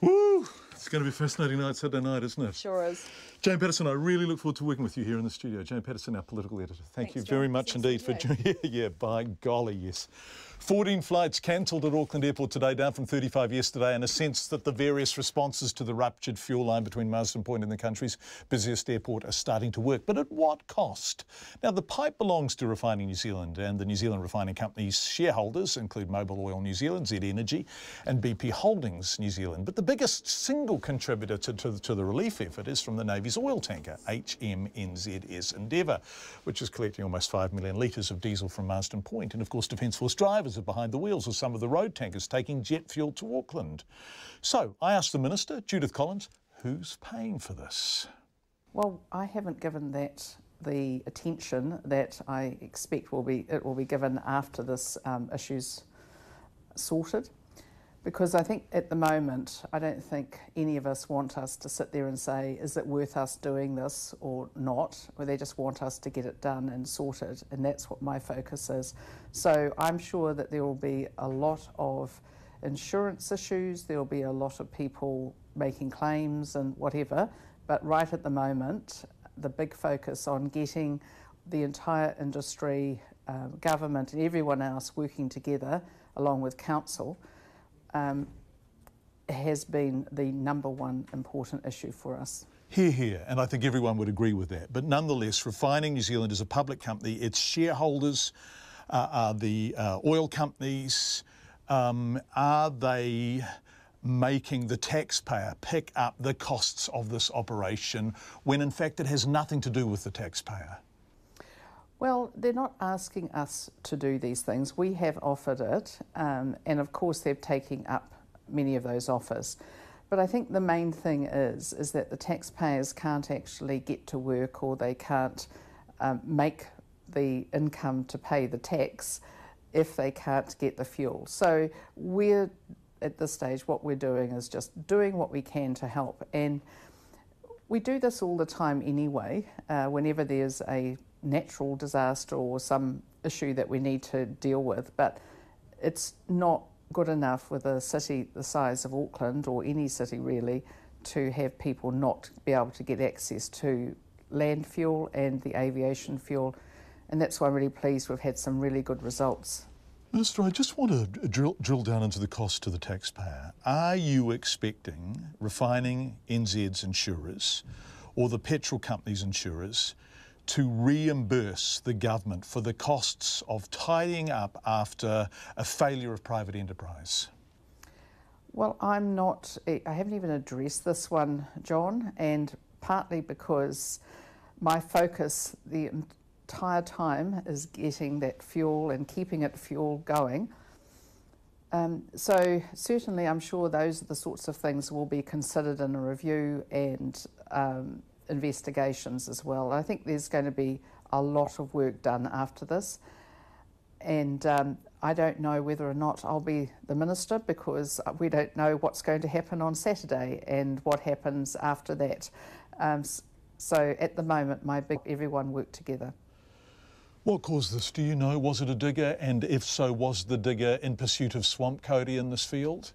Woo! It's going to be a fascinating night, Saturday night, isn't it? Sure is. Jane Patterson, I really look forward to working with you here in the studio. Jane Patterson, our political editor. Thank you very much indeed for joining. Yeah, by golly, yes. 14 flights cancelled at Auckland Airport today, down from 35 yesterday, in a sense that the various responses to the ruptured fuel line between Marsden Point and the country's busiest airport are starting to work. But at what cost? Now, the pipe belongs to Refining New Zealand, and the New Zealand Refining Company's shareholders include Mobil Oil New Zealand, Z Energy and BP Holdings New Zealand. But the biggest single contributor to the relief effort is from the Navy's oil tanker, HMNZS Endeavour, which is collecting almost 5 million litres of diesel from Marsden Point. And of course, Defence Force drivers are behind the wheels of some of the road tankers taking jet fuel to Auckland. So I asked the Minister, Judith Collins, who's paying for this? Well, I haven't given that the attention that I expect it will be given after this issue's sorted. Because I think at the moment, I don't think any of us want us to sit there and say, is it worth us doing this or not? Or they just want us to get it done and sorted, and that's what my focus is. So I'm sure that there will be a lot of insurance issues, there will be a lot of people making claims and whatever, but right at the moment, the big focus on getting the entire industry, government and everyone else working together, along with council, has been the number one important issue for us. Hear, hear, and I think everyone would agree with that. But nonetheless, Refining New Zealand is a public company. Its shareholders are the oil companies. Are they making the taxpayer pick up the costs of this operation when in fact it has nothing to do with the taxpayer? Well, they're not asking us to do these things. We have offered it, and of course they're taking up many of those offers. But I think the main thing is that the taxpayers can't actually get to work, or they can't make the income to pay the tax if they can't get the fuel. So we're, at this stage, what we're doing is just doing what we can to help. And we do this all the time anyway, whenever there's a natural disaster or some issue that we need to deal with, but it's not good enough with a city the size of Auckland, or any city really, to have people not be able to get access to land fuel and the aviation fuel, and that's why I'm really pleased we've had some really good results. Minister, I just want to drill down into the cost to the taxpayer. Are you expecting Refining NZ's insurers or the petrol companies' insurers to reimburse the government for the costs of tidying up after a failure of private enterprise? Well, I haven't even addressed this one, John, and partly because my focus the entire time is getting that fuel and keeping it fuel going. So certainly I'm sure those are the sorts of things will be considered in a review and investigations as well. I think there's going to be a lot of work done after this, and I don't know whether or not I'll be the minister, because we don't know what's going to happen on Saturday and what happens after that. So at the moment, everyone work together. What caused this? Do you know? Was it a digger? And if so, was the digger in pursuit of swamp cody in this field?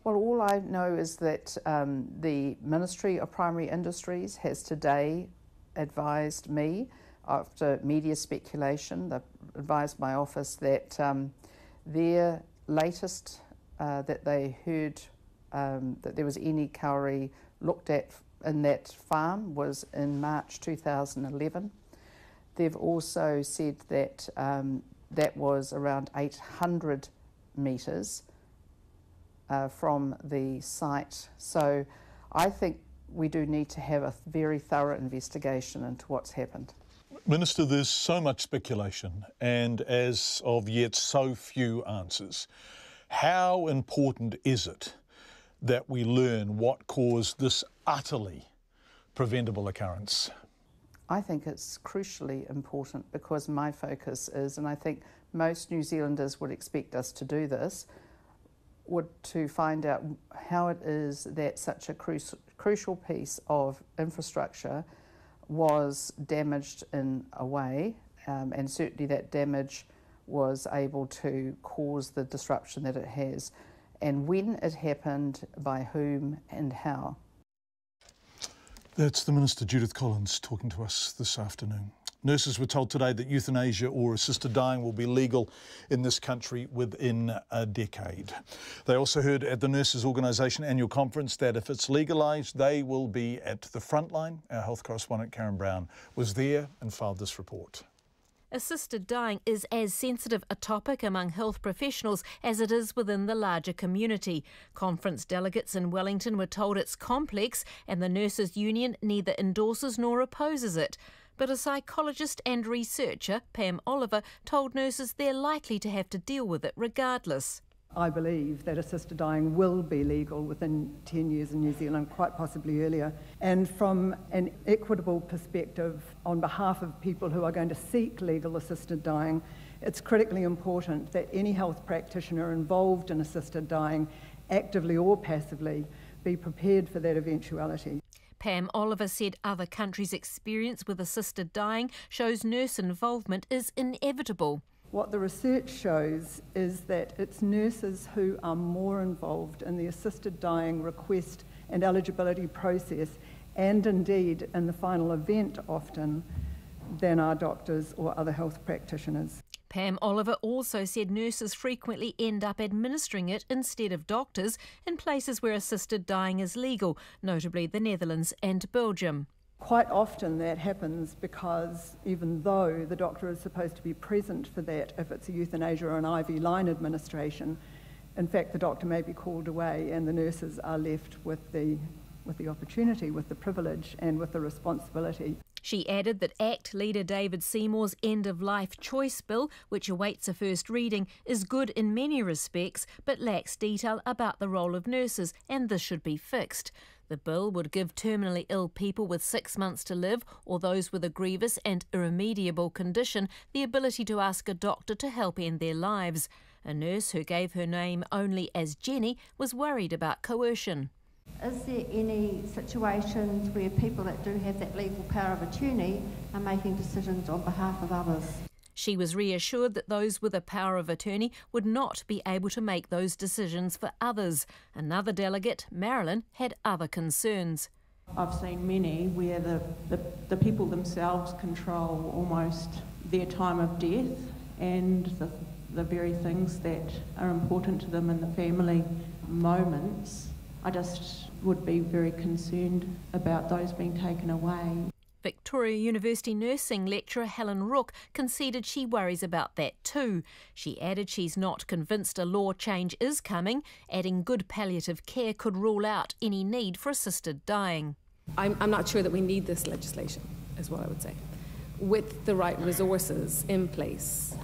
Well, all I know is that the Ministry of Primary Industries has today advised me, after media speculation, they've advised my office that their latest that they heard that there was any kauri looked at in that farm was in March 2011. They've also said that that was around 800 metres from the site. So I think we do need to have a very thorough investigation into what's happened. Minister, there's so much speculation and as of yet so few answers. How important is it that we learn what caused this utterly preventable occurrence? I think it's crucially important, because my focus is, and I think most New Zealanders would expect us to do this, would to find out how it is that such a crucial piece of infrastructure was damaged in a way, and certainly that damage was able to cause the disruption that it has, and when it happened, by whom and how. That's the Minister, Judith Collins, talking to us this afternoon. Nurses were told today that euthanasia or assisted dying will be legal in this country within a decade. They also heard at the Nurses Organisation annual conference that if it's legalised, they will be at the front line. Our health correspondent Karen Brown was there and filed this report. Assisted dying is as sensitive a topic among health professionals as it is within the larger community. Conference delegates in Wellington were told it's complex, and the Nurses Union neither endorses nor opposes it. But a psychologist and researcher, Pam Oliver, told nurses they're likely to have to deal with it regardless. I believe that assisted dying will be legal within 10 years in New Zealand, quite possibly earlier. And from an equitable perspective, on behalf of people who are going to seek legal assisted dying, it's critically important that any health practitioner involved in assisted dying, actively or passively, be prepared for that eventuality. Pam Oliver said other countries' experience with assisted dying shows nurse involvement is inevitable. What the research shows is that it's nurses who are more involved in the assisted dying request and eligibility process, and indeed in the final event often, than are doctors or other health practitioners. Pam Oliver also said nurses frequently end up administering it instead of doctors in places where assisted dying is legal, notably the Netherlands and Belgium. Quite often that happens because even though the doctor is supposed to be present for that, if it's a euthanasia or an IV line administration, in fact the doctor may be called away and the nurses are left with the opportunity, with the privilege and with the responsibility. She added that ACT leader David Seymour's end-of-life choice bill, which awaits a first reading, is good in many respects but lacks detail about the role of nurses, and this should be fixed. The bill would give terminally ill people with 6 months to live or those with a grievous and irremediable condition the ability to ask a doctor to help end their lives. A nurse who gave her name only as Jenny was worried about coercion. Is there any situations where people that do have that legal power of attorney are making decisions on behalf of others? She was reassured that those with a power of attorney would not be able to make those decisions for others. Another delegate, Marilyn, had other concerns. I've seen many where the people themselves control almost their time of death and the very things that are important to them in the family moments. I just would be very concerned about those being taken away. Victoria University nursing lecturer Helen Rook conceded she worries about that too. She added she's not convinced a law change is coming, adding good palliative care could rule out any need for assisted dying. I'm not sure that we need this legislation, is what I would say. With the right resources in place,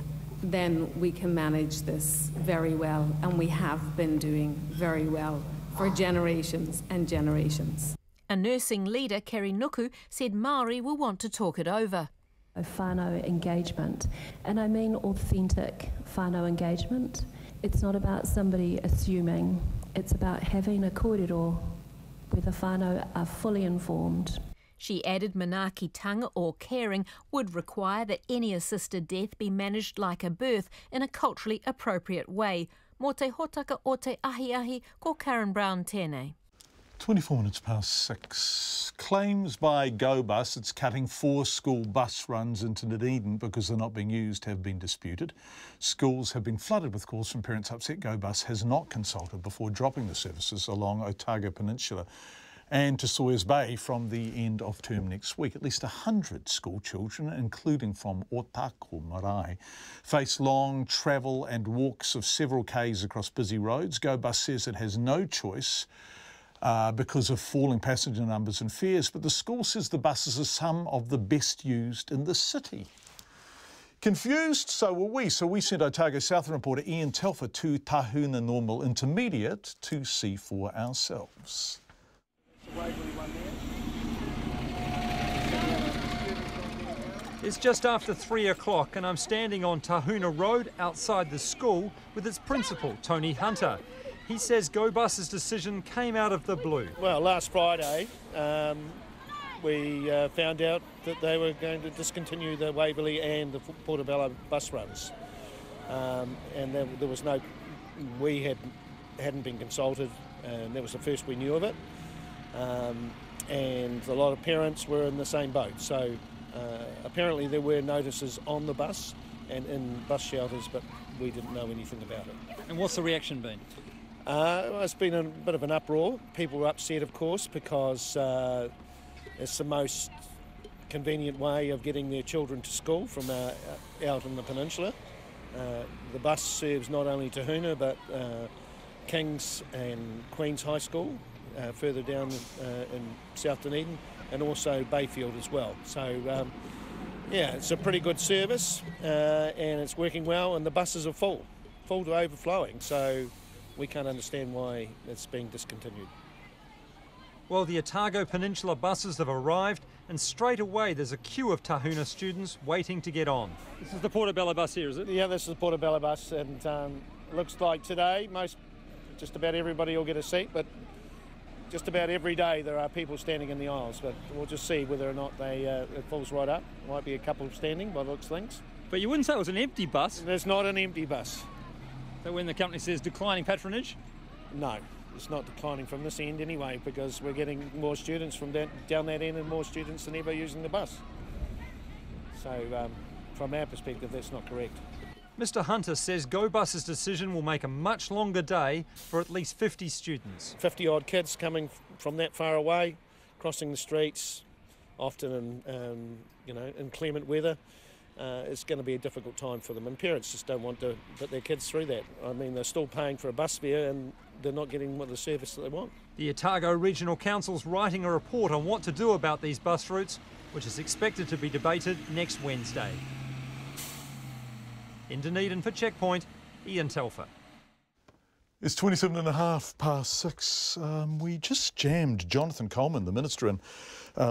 then we can manage this very well, and we have been doing very well for generations and generations. A nursing leader, Kerry Nuku, said Māori will want to talk it over. Whānau engagement, and I mean authentic whānau engagement. It's not about somebody assuming, it's about having a kōrero where the whānau are fully informed. She added manaakitanga or caring would require that any assisted death be managed like a birth in a culturally appropriate way. Mō te hotaka o te ahi, ko Karen Brown tēnei. 24 minutes past 6. Claims by GoBus it's cutting 4 school bus runs into Dunedin because they're not being used have been disputed. Schools have been flooded with calls from parents upset GoBus has not consulted before dropping the services along Otago Peninsula and to Sawyers Bay from the end of term next week. At least 100 school children, including from Otako Marae, face long travel and walks of several k's across busy roads. GoBus says it has no choice because of falling passenger numbers and fares, but the school says the buses are some of the best used in the city. Confused? So were we. So we sent Otago Southern reporter Ian Telfer to Tahuna Normal Intermediate to see for ourselves. It's just after 3 o'clock and I'm standing on Tahuna Road outside the school with its principal, Tony Hunter. He says GoBus's decision came out of the blue. Well, last Friday we found out that they were going to discontinue the Waverley and the Portobello bus runs. And there was no... We hadn't been consulted, and that was the first we knew of it. And a lot of parents were in the same boat. So apparently there were notices on the bus and in bus shelters, but we didn't know anything about it. And what's the reaction been? It's been a bit of an uproar. People were upset, of course, because it's the most convenient way of getting their children to school from out in the peninsula. The bus serves not only Tahuna, but King's and Queen's High School, further down in South Dunedin, and also Bayfield as well. So, yeah, it's a pretty good service, and it's working well, and the buses are full to overflowing. So we can't understand why it's being discontinued. Well, the Otago Peninsula buses have arrived and straight away there's a queue of Tahuna students waiting to get on. This is the Portobello bus here, is it? Yeah, this is the Portobello bus, and looks like today just about everybody will get a seat, but just about every day there are people standing in the aisles, but we'll just see whether or not it falls right up. Might be a couple standing by the looks of things. But you wouldn't say it was an empty bus? It's not an empty bus. So when the company says declining patronage? No, it's not declining from this end anyway, because we're getting more students from down that end and more students than ever using the bus. So from our perspective, that's not correct. Mr Hunter says GoBus's decision will make a much longer day for at least 50 students. 50 odd kids coming from that far away, crossing the streets, often in inclement weather. It's going to be a difficult time for them, and parents just don't want to put their kids through that. I mean, they're still paying for a bus fare and they're not getting the service that they want. The Otago Regional Council's writing a report on what to do about these bus routes, which is expected to be debated next Wednesday. In Dunedin for Checkpoint, Ian Telfer. It's 27.5 past 6. We just jammed Jonathan Coleman, the Minister, in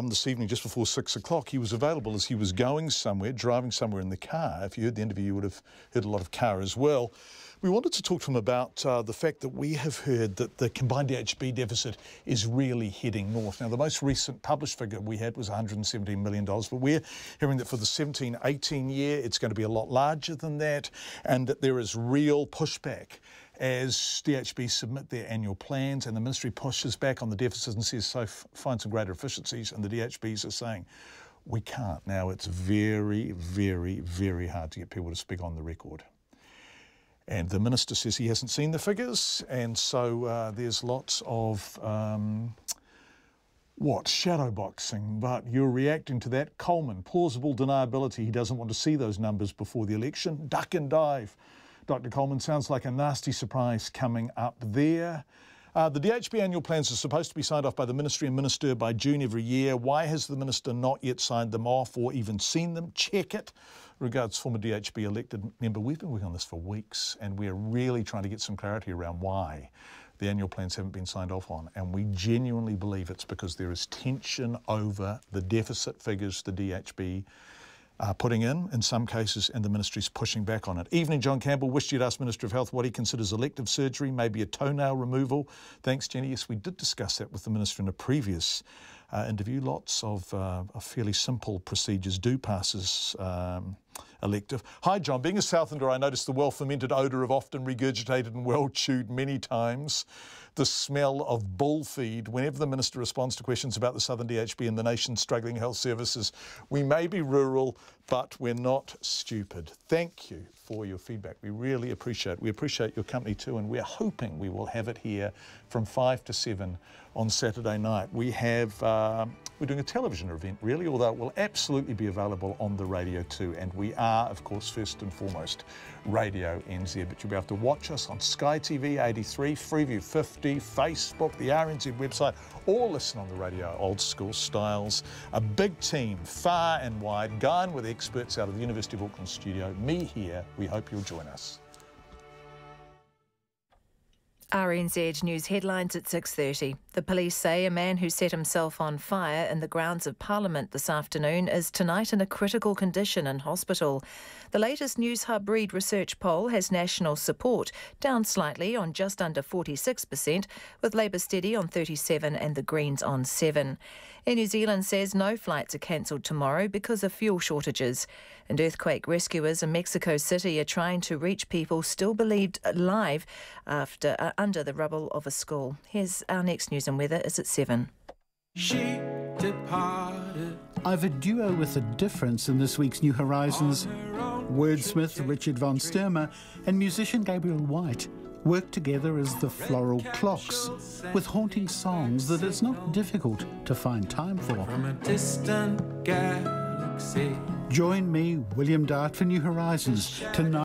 this evening just before 6 o'clock. He was available as he was going somewhere, driving somewhere in the car. If you heard the interview, you would have heard a lot of car as well. We wanted to talk to him about the fact that we have heard that the combined DHB deficit is really heading north. Now, the most recent published figure we had was $117 million, but we're hearing that for the 17-18 year, it's going to be a lot larger than that, and that there is real pushback as DHB submit their annual plans, and the ministry pushes back on the deficit and says, find some greater efficiencies, and the DHBs are saying, we can't. Now, it's very, very, very hard to get people to speak on the record. And the minister says he hasn't seen the figures, and so there's lots of, shadowboxing, but you're reacting to that. Coleman, plausible deniability. He doesn't want to see those numbers before the election. Duck and dive. Dr. Coleman, sounds like a nasty surprise coming up there. The DHB annual plans are supposed to be signed off by the Ministry and Minister by June every year. Why has the Minister not yet signed them off or even seen them? Check it. Regards former DHB elected member, we've been working on this for weeks and we're really trying to get some clarity around why the annual plans haven't been signed off on, and we genuinely believe it's because there is tension over the deficit figures the DHB are putting in some cases, and the ministry's pushing back on it. Evening, John Campbell wished you'd ask Minister of Health what he considers elective surgery, maybe a toenail removal. Thanks, Jenny. Yes, we did discuss that with the Minister in a previous interview. Lots of fairly simple procedures do pass as elective. Hi, John. Being a Southlander, I noticed the well-fermented odour of often regurgitated and well-chewed many times, the smell of bull feed. Whenever the Minister responds to questions about the Southern DHB and the nation's struggling health services, we may be rural, but we're not stupid. Thank you for your feedback. We really appreciate it. We appreciate your company too, and we're hoping we will have it here from 5 to 7 on Saturday night. We have, we're doing a television event really, although it will absolutely be available on the radio too. And we are, of course, first and foremost, Radio NZ, but you'll be able to watch us on Sky TV 83, Freeview 50, Facebook, the RNZ website, or listen on the radio, old school styles. A big team, far and wide, going with experts out of the University of Auckland studio, me here. We hope you'll join us. RNZ News headlines at 6:30. The police say a man who set himself on fire in the grounds of Parliament this afternoon is tonight in a critical condition in hospital. The latest News Hub Reid research poll has national support, down slightly on just under 46%, with Labour steady on 37% and the Greens on 7%. Air New Zealand says no flights are cancelled tomorrow because of fuel shortages. And earthquake rescuers in Mexico City are trying to reach people still believed alive under the rubble of a school. Here's our next news and weather is at 7. She departed. I've a duo with a difference in this week's New Horizons. Wordsmith Richard von Sturmer and musician Gabriel White work together as the Floral Clocks, with haunting songs that it's not difficult to find time for. From a distant galaxy. Join me, William Dart, for New Horizons tonight.